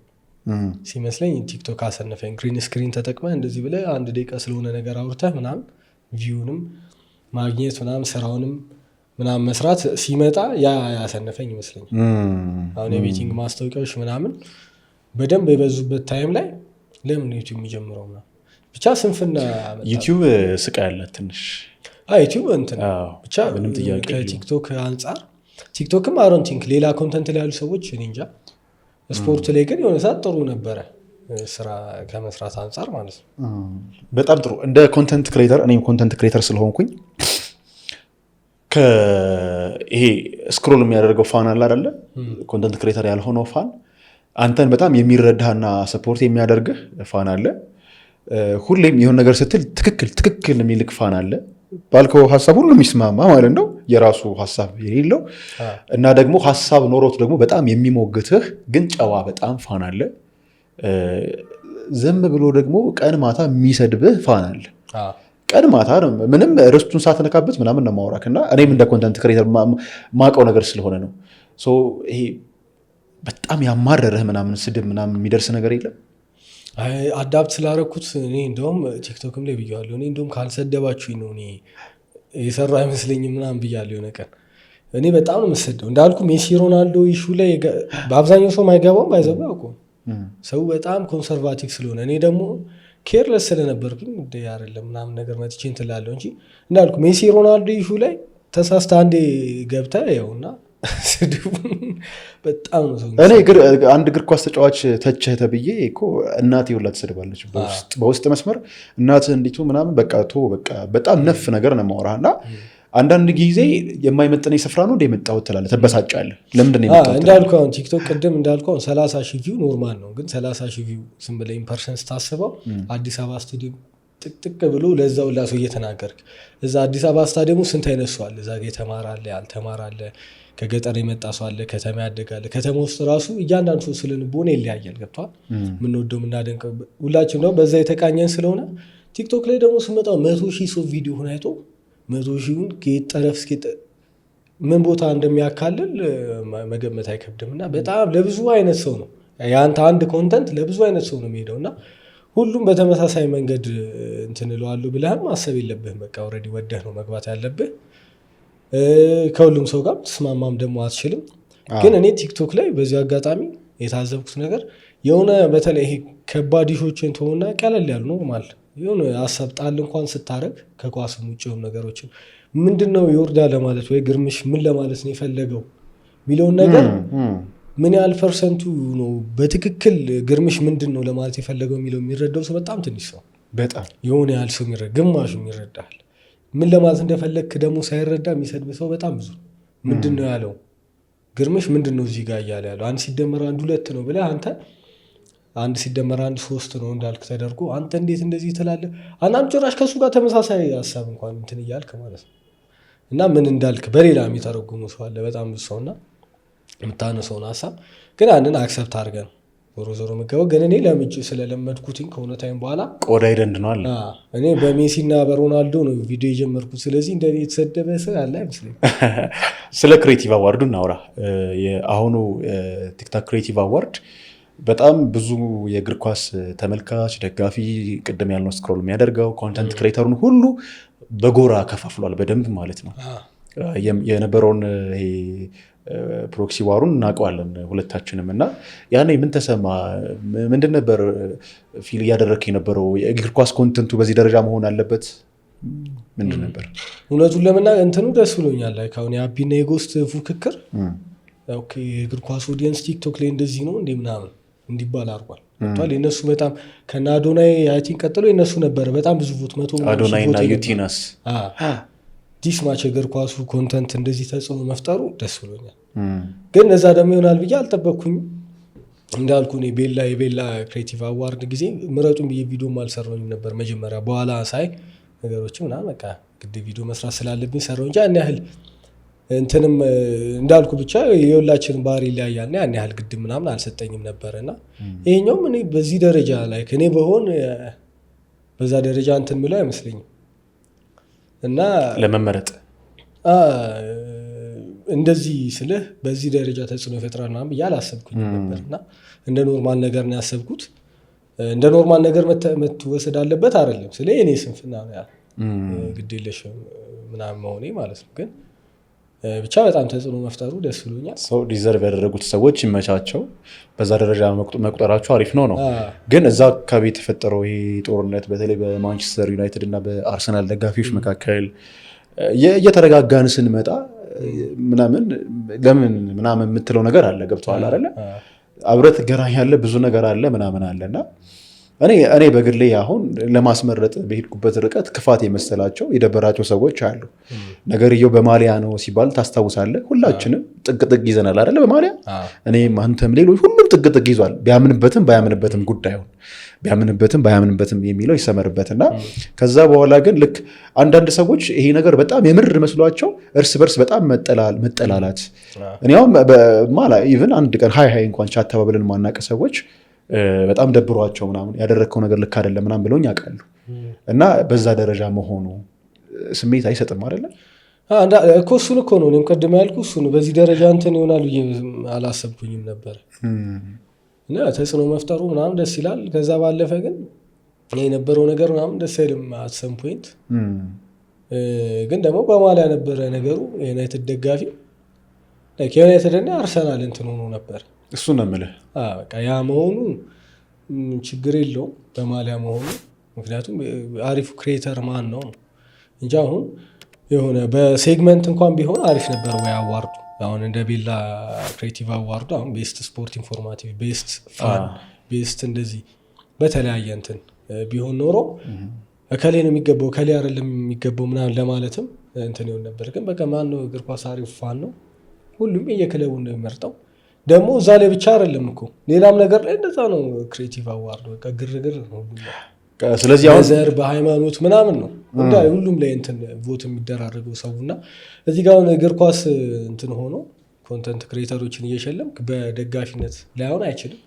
ሲመስለኝ። ቲክቶክ አሰነፈኝ። ግሪን ስክሪን ተጠቅመህ እንደዚህ ብለህ 1 ደቂቃ ስለሆነ ነገር አውርተህ ምናምን ቪውንም ማግኘት ምናምን ስራውንም ምናምን መስራት ሲመጣ ያሰነፈኝ ይመስለኛል። አሁን የቤቲንግ ማስታወቂያዎች ምናምን በደንብ የበዙበት ታይም ላይ ለምን ዩቲዩብ የሚጀምረው ምናምን ብቻ ስንፍና ዩቲዩብ ስቃ ያላት ትንሽ ዩቲዩብ እንትን ብቻ ከቲክቶክ አንጻር ቲክቶክም አሮን ቲንክ ሌላ ኮንተንት ላይ ያሉ ሰዎች እኔ እንጃ። ስፖርት ላይ ግን የሆነ ሰዓት ጥሩ ነበረ ስራ ከመስራት አንጻር ማለት ነው። በጣም ጥሩ። እንደ ኮንተንት ክሬተር እኔም ኮንተንት ክሬተር ስለሆንኩኝ ይሄ ስክሮል የሚያደርገው ፋን አለ አይደለ? ኮንተንት ክሬተር ያልሆነው ፋን አንተን በጣም የሚረዳህና ሰፖርት የሚያደርግህ ፋን አለ። ሁሌም የሆነ ነገር ስትል ትክክል የሚልክ ፋን አለ። ባልከው ሀሳብ ሁሉ የሚስማማ ማለት ነው፣ የራሱ ሀሳብ የሌለው እና ደግሞ ሀሳብ ኖሮት ደግሞ በጣም የሚሞግትህ ግን ጨዋ በጣም ፋን አለ። ዝም ብሎ ደግሞ ቀን ማታ የሚሰድብህ ፋን አለ። ቀን ማታ ምንም ርስቱን ሳትነካበት ምናምን ነው ማውራክ እና እኔም እንደ ኮንተንት ክሬተር ማቀው ነገር ስለሆነ ነው። ይሄ በጣም ያማረረህ ምናምን ስድብ ምናምን የሚደርስ ነገር የለም? አዳፕት ስላደረኩት እኔ እንደውም ቲክቶክም ላይ ብያለሁ። እኔ እንደውም ካልሰደባችሁኝ ነው እኔ የሰራው አይመስለኝም ምናምን ብያለሁ የሆነ ቀን። እኔ በጣም ነው የምሰደው እንዳልኩ ሜሲ ሮናልዶ ኢሹ ላይ በአብዛኛው ሰው ማይገባውም ባይዘባ ያውቁ ሰው በጣም ኮንሰርቫቲቭ ስለሆነ እኔ ደግሞ ኬርለስ ስለነበርኩኝ አይደለም ምናምን ነገር መጥቼ እንትን እላለሁ እንጂ እንዳልኩ ሜሲ ሮናልዶ ኢሹ ላይ ተሳስተ አንዴ ገብታ ያውና ስድቡን በጣም ነው ሰው። እኔ አንድ እግር ኳስ ተጫዋች ተቸህ ተብዬ እኮ እናቴ ሁላ ትሰድባለች በውስጥ መስመር እናትህ እንዲቱ ምናምን በቃ በጣም ነፍ ነገር ነው የማወራህ እና አንዳንድ ጊዜ የማይመጥነኝ ስፍራ ነው እንደመጣው ትላለህ፣ ተበሳጫለህ። ለምንድን ነው የመጣው እንዳልከው አሁን ቲክቶክ ቅድም እንዳልከው 30,000 ቪው ኖርማል ነው፣ ግን 30,000 ቪው ዝም ብለህ ኢምፐርሰንስ ታስበው አዲስ አበባ ስታዲየም ጥቅጥቅ ብሎ ለዛው ላሱ እየተናገርክ እዛ አዲስ አበባ ስታዲየሙ ስንት አይነሷል። እዛ የተማረ አለ፣ ያልተማረ አለ፣ ከገጠር የመጣ ሰው አለ፣ ከተማ ያደጋለ። ከተማ ውስጥ ራሱ እያንዳንዱ ሰው ስለልቦና ይለያያል። ገብቷል? የምንወደው የምናደንቀው ሁላችን ነው በዛ የተቃኘን ስለሆነ ቲክቶክ ላይ ደግሞ ስመጣው 100,000 ሰው ቪዲዮ ሆነ አይቶ 100,000ን ከጠረፍ እስከ ምን ቦታ እንደሚያካልል መገመት አይከብድም። እና በጣም ለብዙ አይነት ሰው ነው ያንተ አንድ ኮንተንት ለብዙ አይነት ሰው ነው የሚሄደው እና ሁሉም በተመሳሳይ መንገድ እንትን እለዋለሁ ብለህም ማሰብ የለብህም። በቃ ኦልሬዲ ወደህ ነው መግባት ያለብህ። ከሁሉም ሰው ጋር ተስማማም ደግሞ አትችልም። ግን እኔ ቲክቶክ ላይ በዚህ አጋጣሚ የታዘብኩት ነገር የሆነ በተለይ ይሄ ከባድ ኢሹዎችን ተሆና ቀለል ያሉ ኖርማል የሆነ ሀሳብ ጣል እንኳን ስታረግ ከኳስም ውጭ የሆኑ ነገሮችን ምንድነው ይወርዳ ለማለት ወይ ግርምሽ ምን ለማለት ነው የፈለገው የሚለውን ነገር ምን ያህል ፐርሰንቱ ነው በትክክል ግርምሽ ምንድን ነው ለማለት የፈለገው የሚለው የሚረዳው ሰው በጣም ትንሽ ሰው፣ በጣም የሆነ ያህል ሰው ግማሹ ይረዳል። ምን ለማለት እንደፈለግክ ደግሞ ሳይረዳ የሚሰድብ ሰው በጣም ብዙ። ምንድን ነው ያለው ግርምሽ ምንድን ነው እዚህ ጋር እያለ ያለው 1 ሲደመር 1 2 ነው ብለህ አንተ 1 ሲደመር 1 3 ነው እንዳልክ ተደርጎ አንተ እንዴት እንደዚህ ትላለህ? አንዳንድ ጭራሽ ከሱ ጋር ተመሳሳይ ሀሳብ እንኳን እንትን እያልክ ማለት ነው። እና ምን እንዳልክ በሌላ የሚተረጉሙ ሰው አለ በጣም ብዙ ሰውና የምታነሰውን ሀሳብ ግን አንድን አክሰፕት አድርገን ዞሮ መገበው። ግን እኔ ለምጭ ስለለመድኩትኝ ከሆነ ታይም በኋላ ቆዳ ይደንድነዋል። እኔ በሜሲና በሮናልዶ ነው ቪዲዮ የጀመርኩት። ስለዚህ እንደ የተሰደበ ሰው ያለ አይመስለኝም። ስለ ክሬቲቭ አዋርዱ እናውራ። የአሁኑ ቲክቶክ ክሬቲቭ አዋርድ በጣም ብዙ የእግር ኳስ ተመልካች ደጋፊ ቅድም ያልነው ስክሮል የሚያደርገው ኮንተንት ክሬተሩን ሁሉ በጎራ ከፋፍሏል በደንብ ማለት ነው። የነበረውን ፕሮክሲ ዋሩን እናውቀዋለን ሁለታችንም እና ያኔ ምን ተሰማ? ምንድን ነበር ፊል እያደረክ የነበረው? የእግር ኳስ ኮንተንቱ በዚህ ደረጃ መሆን አለበት ምንድን ነበር? እውነቱን ለመናገር እንትኑ ደስ ብሎኛል። አሁን የአቢና የጎስት ፉክክር የእግር ኳስ ኦዲየንስ ቲክቶክ ላይ እንደዚህ ነው እንዴ ምናምን እንዲባል አድርጓል። የነሱ በጣም ከና አዶናይ አይቲን ቀጥሎ የነሱ ነበረ በጣም ብዙ ቮት 100 አዶናይና ዩቲናስ ዲስ ማች እግር ኳሱ ኮንተንት እንደዚህ ተጽዕኖ መፍጠሩ ደስ ብሎኛል። ግን እዛ ደግሞ ይሆናል ብዬ አልጠበቅኩኝ። እንዳልኩ እኔ የቤላ ክሬቲቭ አዋርድ ጊዜ ምረጡን ብዬ ቪዲዮም አልሰራሁኝም ነበር መጀመሪያ። በኋላ ሳይ ነገሮች ምናምን በቃ ግድ ቪዲዮ መስራት ስላለብኝ ሰራሁ እንጂ ያን ያህል እንትንም እንዳልኩ ብቻ የሁላችንም ባህሪ ይለያያል እና ያን ያህል ግድ ምናምን አልሰጠኝም ነበርና ይሄኛውም እኔ በዚህ ደረጃ ላይ እኔ በሆን በዛ ደረጃ እንትን ምለው አይመስለኝም እና ለመመረጥ እንደዚህ ስልህ በዚህ ደረጃ ተጽዕኖ ይፈጥራል ምናምን ብዬ አላሰብኩኝ ነበርና እንደ ኖርማል ነገር ነው ያሰብኩት። እንደ ኖርማል ነገር መትወሰድ አለበት አይደለም ስለ እኔ ስንፍና ነው ግድ የለሽ ምናምን መሆኔ ማለት ነው። ግን ብቻ በጣም ተጽዕኖ መፍጠሩ ደስ ብሎኛል። ሰው ዲዘርቭ ያደረጉት ሰዎች ይመቻቸው። በዛ ደረጃ መቁጠራቸው አሪፍ ነው። ግን እዛ አካባቢ የተፈጠረው ይሄ ጦርነት በተለይ በማንቸስተር ዩናይትድ እና በአርሰናል ደጋፊዎች መካከል እየተረጋጋን ስንመጣ ምናምን ለምን ምናምን የምትለው ነገር አለ። ገብቶሃል አይደለ? አብረት ገራኝ ያለ ብዙ ነገር አለ ምናምን አለና እኔ በግሌ አሁን ለማስመረጥ በሄድኩበት ርቀት ክፋት የመሰላቸው የደበራቸው ሰዎች አሉ። ነገርየው በማሊያ ነው ሲባል ታስታውሳለህ? ሁላችንም ጥግ ይዘናል አይደለ? በማሊያ እኔም አንተም ሌሎች ሁሉም ጥግ ይዟል። ቢያምንበትም ባያምንበትም ጉዳዩን ባያምንበትም የሚለው ይሰመርበትና ከዛ በኋላ ግን ልክ አንዳንድ ሰዎች ይሄ ነገር በጣም የምር መስሏቸው እርስ በርስ በጣም መጠላላት እኔ አሁን ኢቭን አንድ ቀን ሀይ እንኳን ቻት ተባብለን ማናቀ ሰዎች በጣም ደብሯቸው ምናምን ያደረግከው ነገር ልክ አይደለም ምናምን ብለውኝ ያውቃሉ። እና በዛ ደረጃ መሆኑ ስሜት አይሰጥም አይደለም እኮ እሱን እኮ ነው እኔም ቀድሜ ያልኩ እሱን በዚህ ደረጃ እንትን ይሆናል ብዬ አላሰብኩኝም ነበር። እና ተጽዕኖ መፍጠሩ ምናምን ደስ ይላል። ከዛ ባለፈ ግን የነበረው ነገር ምናምን ደስ አይልም አትሰም ፖይንት። ግን ደግሞ በማሊያ ነበረ ነገሩ። የዩናይትድ ደጋፊ የዩናይትድ እና አርሰናል እንትን ሆኖ ነበር። እሱ ነው የምልህ በቃ ያ መሆኑ ችግር የለውም በማሊያ መሆኑ። ምክንያቱም አሪፉ ክሬተር ማን ነው እንጂ አሁን የሆነ በሴግመንት እንኳን ቢሆን አሪፍ ነበር ወይ አዋርዱ። አሁን እንደ ቤላ ክሬቲቭ አዋርዱ አሁን ቤስት ስፖርት ኢንፎርማቲቭ፣ ቤስት ፋን፣ ቤስት እንደዚህ በተለያየ እንትን ቢሆን ኖሮ እከሌ ነው የሚገባው እከሌ አይደለም የሚገባው ምናምን ለማለትም እንትን ይሆን ነበር። ግን በቃ ማን ነው እግር ኳስ አሪፍ ፋን ነው ሁሉም የየክለቡን ነው የሚመርጠው። ደግሞ እዛ ላይ ብቻ አይደለም እኮ ሌላም ነገር ላይ እንደዛ ነው። ክሬቲቭ አዋርድ በቃ ግርግር ነው። ስለዚህ አሁን ዘር በሃይማኖት ምናምን ነው ሁሉም ላይ እንትን ቮት የሚደራረገው ሰውና እዚህ ጋር አሁን እግር ኳስ እንትን ሆኖ ኮንተንት ክሬተሮችን እየሸለምክ በደጋፊነት ላይሆን አይችልም።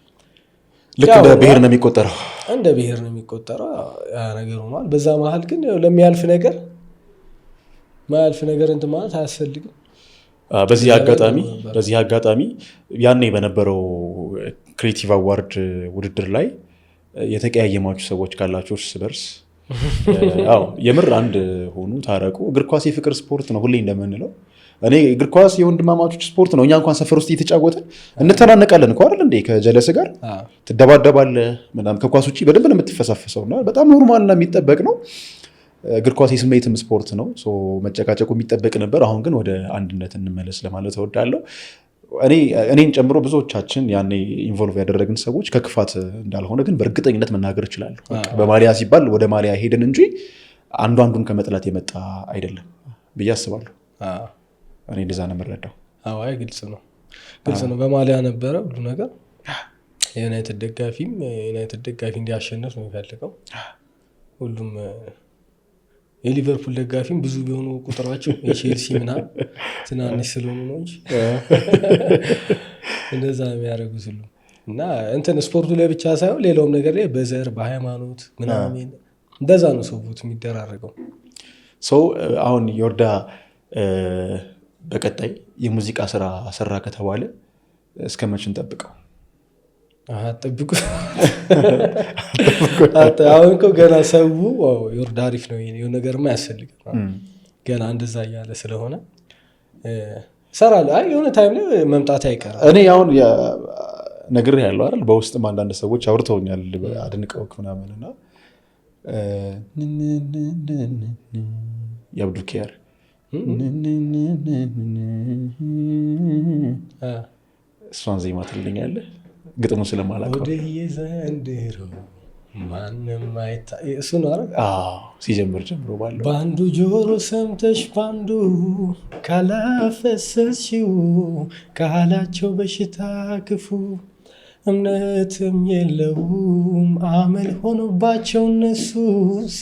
ልክ እንደ ብሔር ነው የሚቆጠረው ያ ነገር ሆኗል። በዛ መሀል ግን ለሚያልፍ ነገር ማያልፍ ነገር እንትን ማለት አያስፈልግም። በዚህ አጋጣሚ ያኔ በነበረው ክሬቲቭ አዋርድ ውድድር ላይ የተቀያየማችሁ ሰዎች ካላችሁ እርስ በርስ የምር አንድ ሆኑ፣ ታረቁ። እግር ኳስ የፍቅር ስፖርት ነው ሁሌ እንደምንለው። እኔ እግር ኳስ የወንድማማቾች ስፖርት ነው። እኛ እንኳን ሰፈር ውስጥ እየተጫወትን እንተናነቃለን እኮ አይደል እንዴ? ከጀለስ ጋር ትደባደባለህ ምናምን። ከኳስ ውጭ በደንብ ነው የምትፈሳፈሰው እና በጣም ኖርማልና የሚጠበቅ ነው። እግር ኳስ የስሜትም ስፖርት ነው። መጨቃጨቁ የሚጠበቅ ነበር። አሁን ግን ወደ አንድነት እንመለስ ለማለት እወዳለሁ። እኔን ጨምሮ ብዙዎቻችን ያኔ ኢንቮልቭ ያደረግን ሰዎች ከክፋት እንዳልሆነ ግን በእርግጠኝነት መናገር እችላለሁ። በማሊያ ሲባል ወደ ማሊያ ሄድን እንጂ አንዱን ከመጥላት የመጣ አይደለም ብዬ አስባለሁ። እኔ እንደዛ ነው የምረዳው። አይ ግልጽ ነው በማሊያ ነበረ ሁሉ ነገር። የዩናይትድ ደጋፊ እንዲያሸንፍ ነው የሚፈልገው ሁሉም። የሊቨርፑል ደጋፊም ብዙ ቢሆኑ ቁጥራቸው የቼልሲ ምናምን ትናንሽ ስለሆኑ ነው እንጂ እንደዛ ነው የሚያደርጉት ሁሉ። እና እንትን ስፖርቱ ላይ ብቻ ሳይሆን ሌላውም ነገር ላይ በዘር በሃይማኖት ምናምን እንደዛ ነው ሰው ቮት የሚደራረገው። አሁን ዮርዳ በቀጣይ የሙዚቃ ስራ ሰራ ከተባለ እስከ መቼ እንጠብቀው? አጠብቁ። አሁን እኮ ገና ሰው ዮርዳ አሪፍ ነው የሆነ ነገርማ ያስፈልጋል ገና እንደዛ እያለ ስለሆነ እሰራለሁ። የሆነ ታይም ላይ መምጣት አይቀርም። እኔ አሁን ነግሬህ ያለው አይደል? በውስጥም አንዳንድ ሰዎች አውርተውኛል አድንቀውክ ምናምንና የአብዱ ኪያር እሷን ዜማ ትልኛለህ? ግጥሙ ስለማላውቀው ዘንድሮ ማንም እሱ ነው አይደል? ሲጀምር ጀምሮ ባለው በአንዱ ጆሮ ሰምተሽ በአንዱ ካላፈሰስሽው ካላቸው በሽታ ክፉ እምነትም የለውም አመል ሆኖባቸው እነሱስ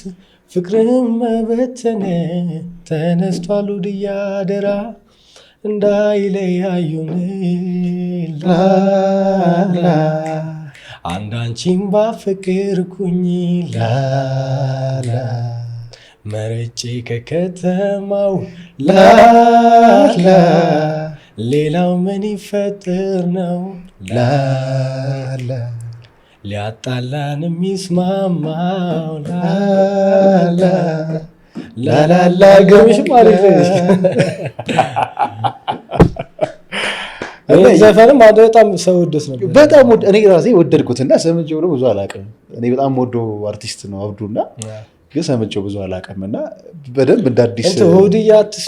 ፍቅርም መበተነ ተነስቷል ውድያ ደራ እንዳይለያዩን ላላ አንዳንቺም ባፍቅርኩኝ ላላ መርጬ ከከተማው ላላ ሌላው ምን ይፈጥር ነው ላላ ሊያጣላን የሚስማማው ላላ ላላላ ገምሽ ማለት ዘፈንም አንድ በጣም ሰው ወደስ ነበር። በጣም እኔ ራሴ ወደድኩትና ሰምቼው ነው ብዙ አላውቅም። እኔ በጣም ወዶ አርቲስት ነው አብዱና ግን ሰምቼው ብዙ አላውቅም እና በደንብ እንደ አዲስ ሆድያትስ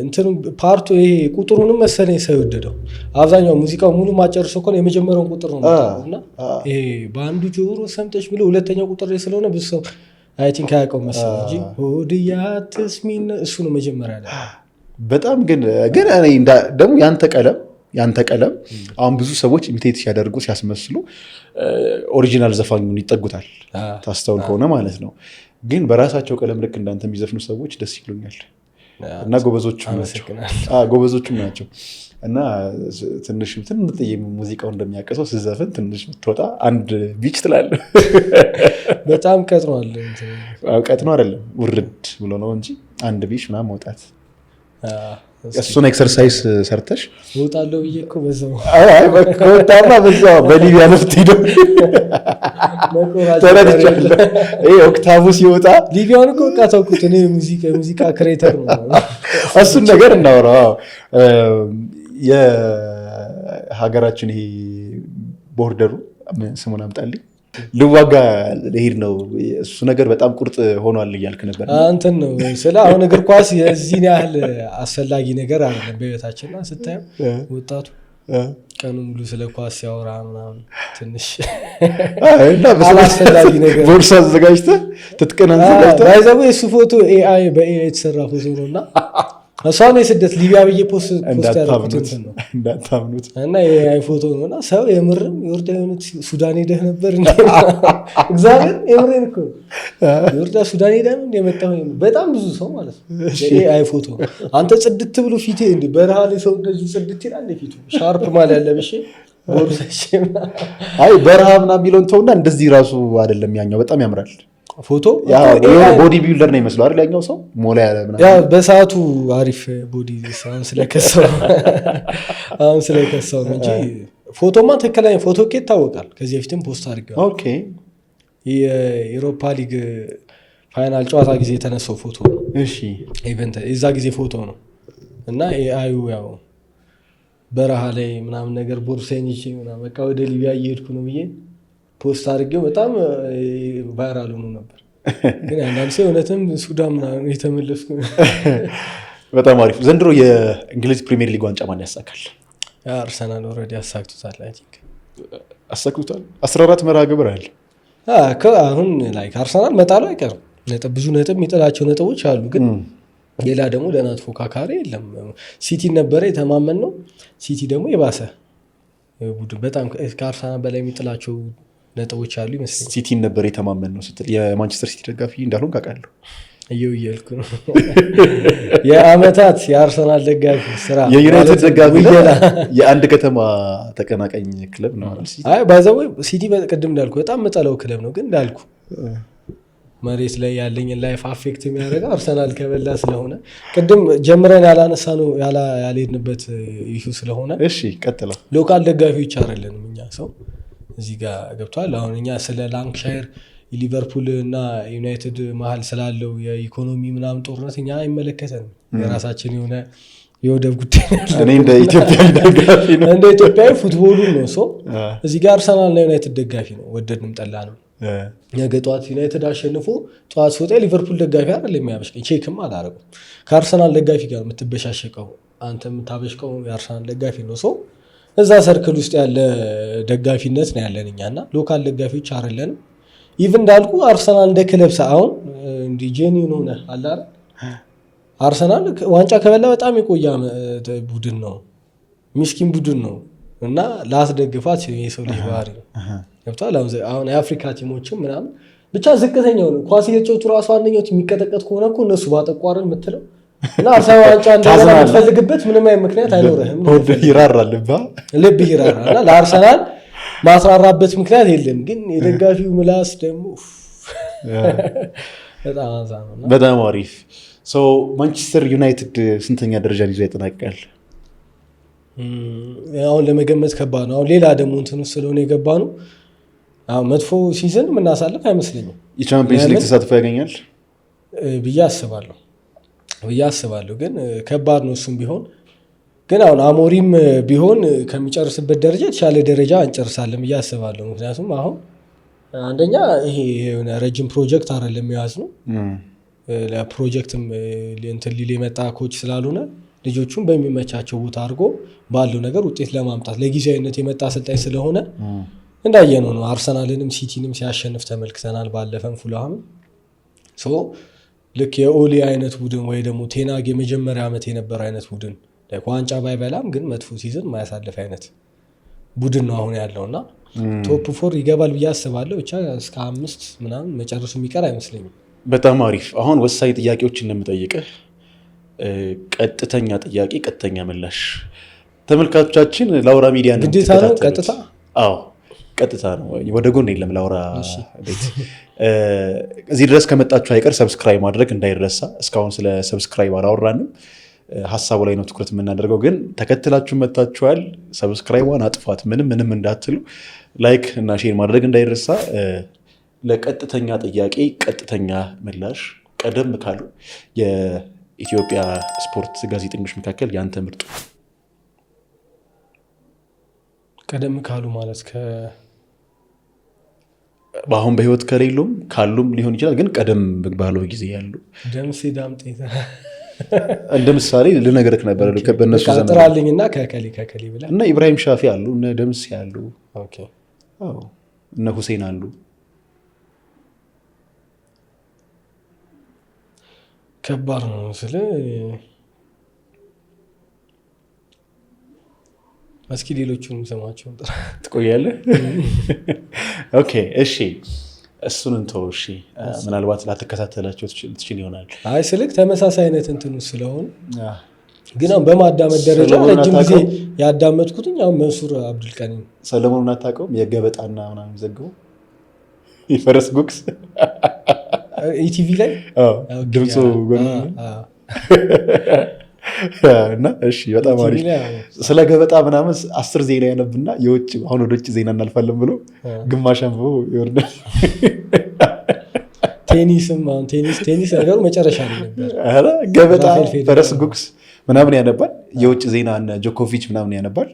እንትኑ ፓርቱ ይሄ ቁጥሩንም መሰለኝ ሰው የወደደው አብዛኛው ሙዚቃው ሙሉ ማጨርሶ እኮ የመጀመሪያውን ቁጥር ነው እና ይሄ በአንዱ ጆሮ ሰምተሽ ብሎ ሁለተኛው ቁጥር ላይ ስለሆነ ብዙ ሰው አይ ቲንክ አያውቀው መሰለኝ እንጂ ሆድያትስ ሚን እሱ ነው መጀመሪያ ላይ በጣም ግን ደግሞ ያንተ ቀለም አሁን ብዙ ሰዎች ኢሚቴት ሲያደርጉ ሲያስመስሉ ኦሪጂናል ዘፋኙን ይጠጉታል ታስተውል ከሆነ ማለት ነው። ግን በራሳቸው ቀለም ልክ እንዳንተ የሚዘፍኑ ሰዎች ደስ ይሉኛል እና ጎበዞቹም ናቸው እና ትንሽ ሙዚቃው እንደሚያቀሰው ስዘፍን ትንሽ ምትወጣ አንድ ቢች ትላለህ። በጣም ቀጥኗል አይደለም ውርድ ብሎ ነው እንጂ አንድ ቢች ምናምን መውጣት እሱን ኤክሰርሳይዝ ሰርተሽ ወጣለው ብዬ እኮ በዛው ከወጣማ በዛው በሊቢያ ነፍት ሄዶ ተረድቻለሁ። ኦክታቡ ሲወጣ ሊቢያን እኮ በቃ ተውኩት። እኔ ሙዚቃ ክሬተር ነው። እሱን ነገር እናወራው። የሀገራችን ይሄ ቦርደሩ ስሙን አምጣልኝ ልዋጋ ልሄድ ነው እሱ ነገር በጣም ቁርጥ ሆኗል እያልክ ነበር። እንትን ነው ስለ አሁን እግር ኳስ የዚህን ያህል አስፈላጊ ነገር አይደለም በህይወታችንና ስታየው ወጣቱ ቀኑ ሙሉ ስለ ኳስ ሲያወራ ምናምን ትንሽ አላስፈላጊ ነገር ቦርሳ አዘጋጅተህ ትጥቅን አዘጋጅተህ ባይዘው የሱ ፎቶ ኤአይ በኤአይ የተሰራ ፎቶ ነውና እሷን የስደት ሊቢያ ብዬ ፖስት ያደረኩት ነው እንዳታምኑት እና የኤአይ ፎቶ ነውና ሰው የምርም ዮርዳኖስ ሱዳን ሄደህ ነበር እንዴ? እግዚአብሔር የምሬን እኮ ዮርዳኖስ ሱዳን ሄደህ ነው እንደመጣው በጣም ብዙ ሰው ማለት ነው። የኤአይ ፎቶ አንተ ጽድት ብሎ ፊቴ እንዴ በረሃ ላይ ሰው እንደዚህ ጽድት ይላል ፊቱ ሻርፕ ማለት ያለብሽ ቦርሳሽም አይ በረሃ ምናምን የሚለውን ተውና እንደዚህ ራሱ አይደለም ያኛው በጣም ያምራል ፎቶ ቦዲ ቢልደር ነው ይመስላል አይደል? ያኛው ሰው ሞላ ያለ ምናምን ያ በሰዓቱ አሪፍ ቦዲ አሁን ስለከሰው ነው እንጂ ፎቶማ ተከላኝ ፎቶ ከት ታወቃል። ከዚህ በፊትም ፖስት አድርገው ኦኬ የዩሮፓ ሊግ ፋይናል ጨዋታ ጊዜ የተነሳው ፎቶ ነው። እሺ ኢቨንት እዛ ጊዜ ፎቶ ነው እና ኤአዩ ያው በረሃ ላይ ምናምን ነገር ቦርሳዬን ይዤ ምናምን በቃ ወደ ሊቢያ እየሄድኩ ነው ብዬ ፖስት አድርጌው በጣም ቫይራል ሆኖ ነበር። ግን አንዳንድ ሰው እውነትም ሱዳን ምናምን የተመለስኩ። በጣም አሪፍ። ዘንድሮ የእንግሊዝ ፕሪሚየር ሊግ ዋንጫ ማን ያሳካል? አርሰናል ኦልሬዲ አሳክቶታል። አይ ቲንክ አሳክቶታል። 14 መርሃ ግብር አለ። አሁን ላይክ አርሰናል መጣሉ አይቀርም። ብዙ ነጥብ የሚጥላቸው ነጥቦች አሉ ግን ሌላ ደግሞ ደህና ተፎካካሪ የለም። ሲቲ ነበረ የተማመን ነው። ሲቲ ደግሞ የባሰ ቡድን በጣም ከአርሰናል በላይ የሚጥላቸው ነጥቦች አሉ ይመስለኛል። ሲቲን ነበር የተማመን ነው ስትል የማንቸስተር ሲቲ ደጋፊ እንዳልሆን ካውቃለሁ። እየልኩ ነው የአመታት የአርሰናል ደጋፊ ስራ የዩናይትድ ደጋፊ የአንድ ከተማ ተቀናቃኝ ክለብ ነው። አይ ባይዘው ሲቲ በቅድም እንዳልኩ በጣም መጠለው ክለብ ነው ግን እንዳልኩ መሬት ላይ ያለኝን ላይፍ አፌክት የሚያደርገው አርሰናል ከበላ ስለሆነ ቅድም ጀምረን ያላነሳ ነው ያልሄድንበት ኢሹ ስለሆነ እሺ ቀጥለው። ሎካል ደጋፊዎች አይደለንም እኛ ሰው እዚህ ጋር ገብቷል። አሁን እኛ ስለ ላንክሻየር ሊቨርፑል እና ዩናይትድ መሀል ስላለው የኢኮኖሚ ምናምን ጦርነት እኛ አይመለከተንም። የራሳችን የሆነ የወደብ ጉዳይ እኔ እንደ ኢትዮጵያዊ ደጋፊ ነው እንደ ኢትዮጵያዊ ፉትቦሉን ነው ሰው እዚህ ጋር አርሰናል እና ዩናይትድ ደጋፊ ነው ወደድንም ጠላንም። ነገ ጠዋት ዩናይትድ አሸንፎ ጠዋት ስወጣ ሊቨርፑል ደጋፊ አይደለም የሚያበሽቀኝ ቼክም አላረጉም። ከአርሰናል ደጋፊ ጋር የምትበሻሸቀው አንተ የምታበሽቀው የአርሰናል ደጋፊ ነው ሰው እዛ ሰርክል ውስጥ ያለ ደጋፊነት ነው ያለን እኛና ሎካል ደጋፊዎች አይደለንም። ኢቭን እንዳልኩ አርሰናል እንደ ክለብ አሁን እንዲ ጄኒን ሆነ አለ አይደል አርሰናል ዋንጫ ከበላ በጣም የቆየ ቡድን ነው ምስኪን ቡድን ነው እና ላስደግፋት የሰው ልጅ ባህሪ ነው ገብቷል። አሁን የአፍሪካ ቲሞችም ምናምን ብቻ ዝቅተኛው ነው ኳስ እየተጫወቱ ራሱ አንደኛው የሚቀጠቀጥ ከሆነ እኮ እነሱ ባጠቋርን የምትለው እና አርሰናል ዋንጫ እንደገና የምትፈልግበት ምንም አይነት ምክንያት አይኖርህም። ይራራል ልብ ይራራል እና ለአርሰናል ማስራራበት ምክንያት የለም። ግን የደጋፊው ምላስ ደግሞ በጣም አንዛ ነው። በጣም አሪፍ። ማንቸስተር ዩናይትድ ስንተኛ ደረጃን ይዞ ያጠናቅቃል? አሁን ለመገመት ከባድ ነው። አሁን ሌላ ደግሞ እንትን ስለሆነ የገባ ነው። አሁን መጥፎ ሲዝን የምናሳልፍ አይመስለኝም። የቻምፒየንስ ሊግ ተሳትፎ ያገኛል ብዬ አስባለሁ። ግን ከባድ ነው እሱም ቢሆን ግን አሁን አሞሪም ቢሆን ከሚጨርስበት ደረጃ የተሻለ ደረጃ እንጨርሳለን ብዬ አስባለሁ። ምክንያቱም አሁን አንደኛ ይሄ የሆነ ረጅም ፕሮጀክት አይደለም የያዝ ነው። ለፕሮጀክትም እንትን ሊል የመጣ ኮች ስላልሆነ ልጆቹን በሚመቻቸው ቦታ አድርጎ ባለው ነገር ውጤት ለማምጣት ለጊዜያዊነት የመጣ አሰልጣኝ ስለሆነ እንዳየነው ነው። አርሰናልንም ሲቲንም ሲያሸንፍ ተመልክተናል። ባለፈም ፉልሃምን ልክ የኦሌ አይነት ቡድን ወይ ደግሞ ቴናግ የመጀመሪያ ዓመት የነበረ አይነት ቡድን ዋንጫ ባይበላም ግን መጥፎ ሲዝን ማያሳልፍ አይነት ቡድን ነው አሁን ያለው እና ቶፕ 4 ይገባል ብዬ አስባለሁ። ብቻ እስከ 5 ምናምን መጨረሱ የሚቀር አይመስለኝም። በጣም አሪፍ። አሁን ወሳኝ ጥያቄዎች እንደምጠይቅህ ቀጥተኛ ጥያቄ ቀጥተኛ ምላሽ። ተመልካቾቻችን ላውራ ሚዲያ ነው ግዴታ ነው ቀጥታ? አዎ ቀጥታ ነው፣ ወደ ጎን የለም። ላውራ ቤት እዚህ ድረስ ከመጣችሁ አይቀር ሰብስክራይብ ማድረግ እንዳይረሳ። እስካሁን ስለ ሰብስክራይብ አላወራንም፣ ሀሳቡ ላይ ነው ትኩረት የምናደርገው። ግን ተከትላችሁ መጣችኋል፣ ሰብስክራይቧን አጥፏት፣ ምንም እንዳትሉ፣ ላይክ እና ሼር ማድረግ እንዳይረሳ። ለቀጥተኛ ጥያቄ ቀጥተኛ ምላሽ ቀደም ካሉ የኢትዮጵያ ስፖርት ጋዜጠኞች መካከል ያንተ ምርጡ? ቀደም ካሉ ማለት በአሁን በህይወት ከሌሉም ካሉም ሊሆን ይችላል፣ ግን ቀደም ባለው ጊዜ ያሉ ደምሴ ዳምጤ እንደ ምሳሌ ልነግርህ ነበር። በእነሱ ዘመን ጥራልኝና ከከሌ ብለህ እነ ኢብራሂም ሻፊ አሉ፣ እነ ደምሴ አሉ፣ እነ ሁሴን አሉ። ከባድ ነው ስለ እስኪ ሌሎቹንም ስማቸውን ትቆያለህ? ኦኬ እሺ፣ እሱን እንተው። እሺ ምናልባት ላትከታተላቸው ትችል ይሆናል። አይ ስልክ ተመሳሳይ አይነት እንትኑ ስለሆን ግን በማዳመጥ ደረጃ ረጅም ጊዜ ያዳመጥኩትኝ አሁን መንሱር አብዱልቀኒ። ሰለሞኑን አታውቀውም? የገበጣና ምናምን ዘግበው የፈረስ ጉግስ ኢቲቪ ላይ ድምፁ እና እሺ፣ በጣም አሪፍ። ስለ ገበጣ ምናምን 10 ዜና ያነብና የውጭ አሁን ወደ ውጭ ዜና እናልፋለን ብሎ ግማሽ አንብቦ ይወርዳል። ቴኒስ ነገሩ መጨረሻ ላይ ነበር። ገበጣ፣ ፈረስ ጉግስ ምናምን ያነባል። የውጭ ዜና ጆኮቪች ምናምን ያነባል።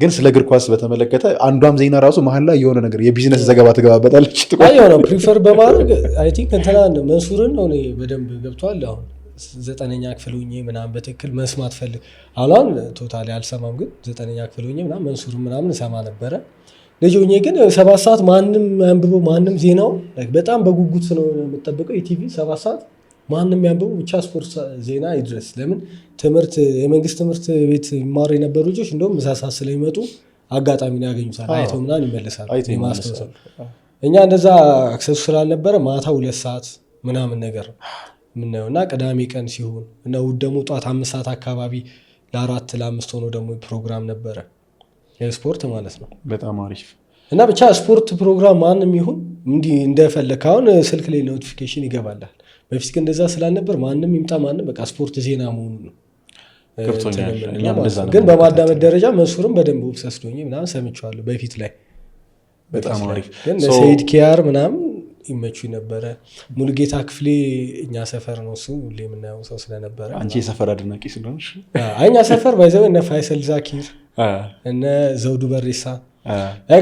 ግን ስለ እግር ኳስ በተመለከተ አንዷም ዜና ራሱ መሀል ላይ የሆነ ነገር የቢዝነስ ዘገባ ትገባበታለች። ነው ፕሪፈር በማድረግ አይ ቲንክ እንትና መንሱርን ነው በደንብ ገብቷል። አሁን 9ኛ ክፍል ሆኜ ምናምን በትክክል መስማት ፈልግ አሁን ቶታሊ አልሰማም፣ ግን 9ኛ ክፍል ሆኜ ምናምን መንሱርን ምናምን እሰማ ነበረ ልጅ ሆኜ። ግን 7 ሰዓት ማንም ያንብበው ማንም ዜናው በጣም በጉጉት ነው የምጠብቀው። የቲቪ 7 ሰዓት ማንም ያንብበው ብቻ ስፖርት ዜና ይድረስ። ለምን ትምህርት የመንግስት ትምህርት ቤት ይማሩ የነበሩ ልጆች እንደውም ምሳ ሰዓት ስለሚመጡ አጋጣሚ ነው ያገኙታል፣ አይተው ምናምን ይመለሳሉ። እኛ እንደዛ አክሰሱ ስላልነበረ ማታ 2 ሰዓት ምናምን ነገር ምናየው እና ቅዳሜ ቀን ሲሆን እና እሑድ ደግሞ ጧት 5 ሰዓት አካባቢ ለ4 ለ5 ሆኖ ደግሞ ፕሮግራም ነበረ የስፖርት ማለት ነው። በጣም አሪፍ እና ብቻ ስፖርት ፕሮግራም ማንም ይሁን እንዲህ እንደፈለክ አሁን ስልክ ላይ ኖቲፊኬሽን ይገባላል። በፊት ግን እንደዛ ስላልነበር ማንም ይምጣ ማንም በቃ ስፖርት ዜና መሆኑ ነው። ግን በማዳመጥ ደረጃ መንሱርም በደንብ ኦብሰስዶኝ ምናምን ሰምቼዋለሁ በፊት ላይ። በጣም አሪፍ ግን ሰይድ ኪያር ምናምን ይመቹ ነበረ። ሙሉጌታ ክፍሌ እኛ ሰፈር ነው እሱ ሁሌ የምናየው ሰው ስለነበረ። አንቺ የሰፈር አድናቂ ስለሆንሽ? እኛ ሰፈር ባይዘው እነ ፋይሰል ዛኪር እነ ዘውዱ በሬሳ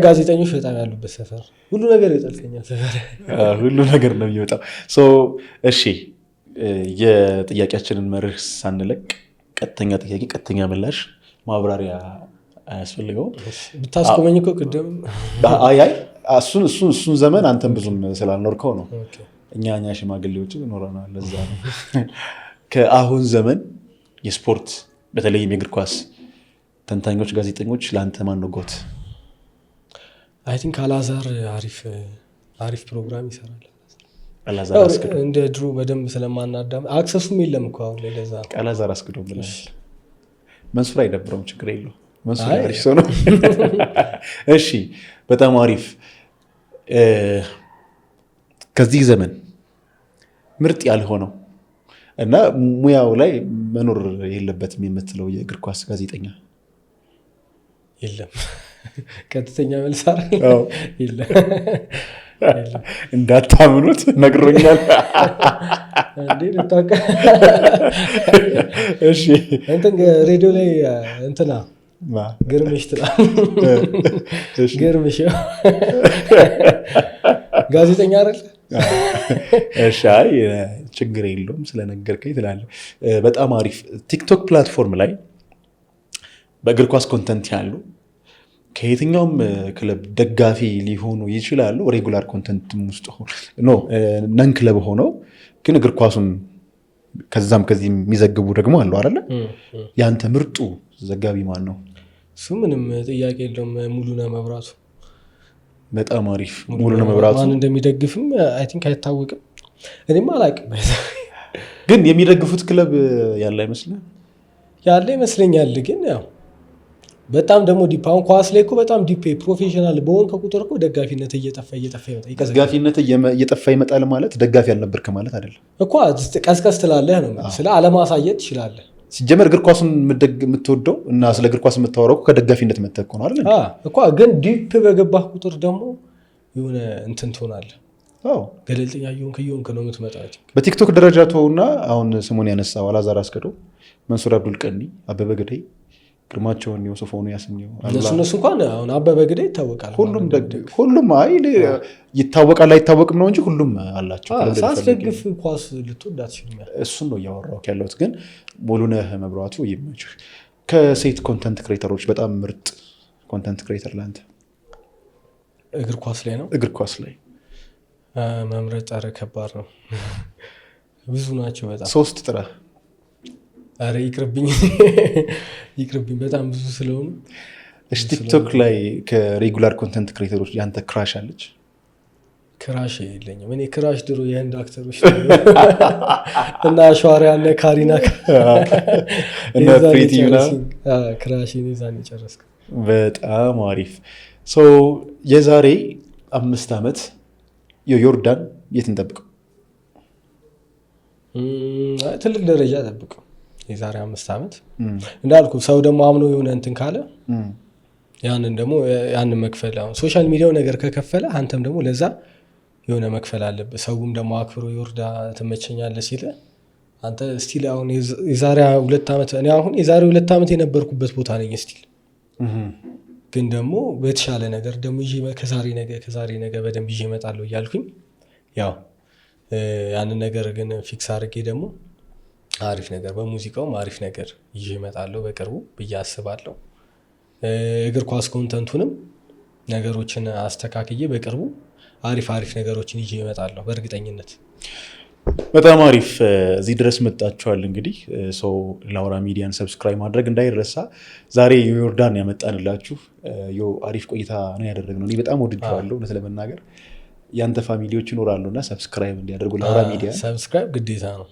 ጋዜጠኞች በጣም ያሉበት ሰፈር፣ ሁሉ ነገር ይወጣል ከኛ ሰፈር፣ ሁሉ ነገር ነው የሚወጣው። እሺ የጥያቄያችንን መርህ ሳንለቅ ቀጥተኛ ጥያቄ ቀጥተኛ ምላሽ ማብራሪያ አያስፈልገውም። ብታስቆመኝ እኮ ቅድም እሱን ዘመን አንተን ብዙም ስላልኖርከው ነው። እኛ ሽማግሌዎች ኖረናል። ለዛ ነው። ከአሁን ዘመን የስፖርት በተለይም የእግር ኳስ ተንታኞች ጋዜጠኞች ለአንተ ማን ነው ጎት? አይ ቲንክ አላዛር አሪፍ ፕሮግራም ይሰራል። እንደ ድሮ በደንብ ስለማናዳም አክሰሱም የለም እኮ አሁን ላይ። ለዛ አላዛር አስክዶ ብለናል። መንሱር አይደብረውም፣ ችግር የለው። መንሱር አሪፍ ሰው ነው። እሺ በጣም አሪፍ። ከዚህ ዘመን ምርጥ ያልሆነው እና ሙያው ላይ መኖር የለበትም የምትለው የእግር ኳስ ጋዜጠኛ? የለም። ቀጥተኛ መልስ የለም። እንዳታምኑት ነግሮኛል። ሬዲዮ ላይ እንትና ግርምሽ ትላለህ። ግርምሽ ጋዜጠኛ አይደል? እሺ ችግር የለውም ስለነገርከኝ ትላለህ። በጣም አሪፍ። ቲክቶክ ፕላትፎርም ላይ በእግር ኳስ ኮንተንት ያሉ ከየትኛውም ክለብ ደጋፊ ሊሆኑ ይችላሉ። ሬጉላር ኮንተንት ውስጥ ነን ክለብ ሆነው ግን እግር ኳሱን ከዛም ከዚህ የሚዘግቡ ደግሞ አሉ አይደለ? ያንተ ምርጡ ዘጋቢ ማን ነው? እሱ ምንም ጥያቄ የለውም ሙሉነህ መብራቱ። በጣም አሪፍ። ሙሉነህ መብራቱ ማን እንደሚደግፍም አይ ቲንክ አይታወቅም። እኔም አላውቅም። ግን የሚደግፉት ክለብ ያለ አይመስልም? ያለ ይመስለኛል። ግን ያው በጣም ደግሞ ዲፕ አሁን ኳስ ላይ እኮ በጣም ዲፕ ፕሮፌሽናል በሆንክ ቁጥር እኮ ደጋፊነት እየጠፋ ይመጣል። ደጋፊነት እየጠፋ ይመጣል ማለት ደጋፊ አልነበርክ ማለት አይደለም እኮ። ቀዝቀዝ ትላለህ ነው ስለ አለማሳየት ትችላለህ። ሲጀመር እግር ኳሱን የምትወደው እና ስለ እግር ኳስ የምታወራው ከደጋፊነት መተህ ነው አይደል እኮ። ግን ዲፕ በገባህ ቁጥር ደግሞ የሆነ እንትን ትሆናለህ። ገለልተኛ እየሆንክ ነው የምትመጣው። በቲክቶክ ደረጃ ተውና አሁን ስሙን ያነሳው አላዛር አስገዶም፣ መንሱር አብዱል ቀኒ፣ አበበ ግደይ፣ ግርማቸውን ዮሴፎኑ ያስኘው እነሱ እንኳን አሁን አበበ ግደይ ይታወቃል። ሁሉም ይታወቃል አይታወቅም ነው እንጂ ሁሉም አላቸው። ሳስደግፍ ኳስ ልትወድ አትችልም። እሱን ነው እያወራሁ ያለሁት። ግን ሙሉነህ መብራቱ ይመችህ። ከሴት ኮንተንት ክሬተሮች በጣም ምርጥ ኮንተንት ክሬተር ለአንተ እግር ኳስ ላይ ነው? እግር ኳስ ላይ መምረጥ ኧረ ከባድ ነው። ብዙ ናቸው በጣም። 3 ጥራ። ኧረ ይቅርብኝ በጣም ብዙ ስለሆኑ። ቲክቶክ ላይ ከሬጉላር ኮንተንት ክሬተሮች ያንተ ክራሽ አለች? ክራሽ የለኝም እኔ። ክራሽ ድሮ የህንድ አክተሮች እና ሸዋሪያ እና ካሪና እና ፕሪቲና ክራሽ ዛን የጨረስኩ። በጣም አሪፍ። የዛሬ 5 ዓመት ዮርዳን የት እንጠብቀው? ትልቅ ደረጃ ጠብቀው። የዛሬ 5 ዓመት እንዳልኩ ሰው ደግሞ አምኖ የሆነ እንትን ካለ ያንን መክፈል። አሁን ሶሻል ሚዲያው ነገር ከከፈለ አንተም ደግሞ ለዛ የሆነ መክፈል አለብህ። ሰውም ደግሞ አክብሮ ዮርዳ ትመቸኛለህ ሲል አንተ ስቲል አሁን የዛሬ 2 ዓመት እኔ አሁን የዛሬ 2 ዓመት የነበርኩበት ቦታ ነኝ ስቲል። ግን ደግሞ በተሻለ ነገር ደግሞ ከዛሬ ነገ በደንብ ይዤ እመጣለሁ እያልኩኝ ያው ያንን ነገር ግን ፊክስ አድርጌ ደግሞ አሪፍ ነገር በሙዚቃውም አሪፍ ነገር ይዤ እመጣለሁ በቅርቡ ብዬ አስባለሁ። እግር ኳስ ኮንተንቱንም ነገሮችን አስተካክዬ በቅርቡ አሪፍ ነገሮችን ይዤ እመጣለሁ በእርግጠኝነት። በጣም አሪፍ። እዚህ ድረስ መጣችኋል። እንግዲህ ላውራ ሚዲያን ሰብስክራይብ ማድረግ እንዳይረሳ። ዛሬ ዮርዳን ያመጣንላችሁ አሪፍ ቆይታ ነው ያደረግነው። እኔ በጣም ወድጄዋለሁ እውነት ለመናገር። ያንተ ፋሚሊዎች ይኖራሉ እና ሰብስክራይብ እንዲያደርጉ ላውራ ሚዲያ ሰብስክራይብ ግዴታ ነው።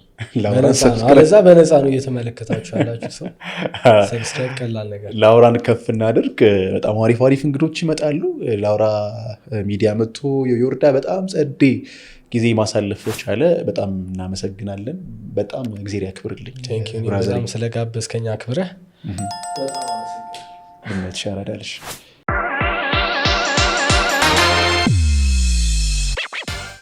አለዛ በነፃ ነው እየተመለከታችሁ ያላችሁ ሰው። ሰብስክራይብ ቀላል ነገር። ላውራን ከፍ እናድርግ። በጣም አሪፍ እንግዶች ይመጣሉ። ላውራ ሚዲያ መጥቶ ዮርዳ በጣም ጸዴ ጊዜ ማሳለፍ ቻለ። በጣም እናመሰግናለን። በጣም እግዜር ያክብርልኝ። በጣም ስለጋበዝከኝ አክብረህ ብነት ሻራዳልሽ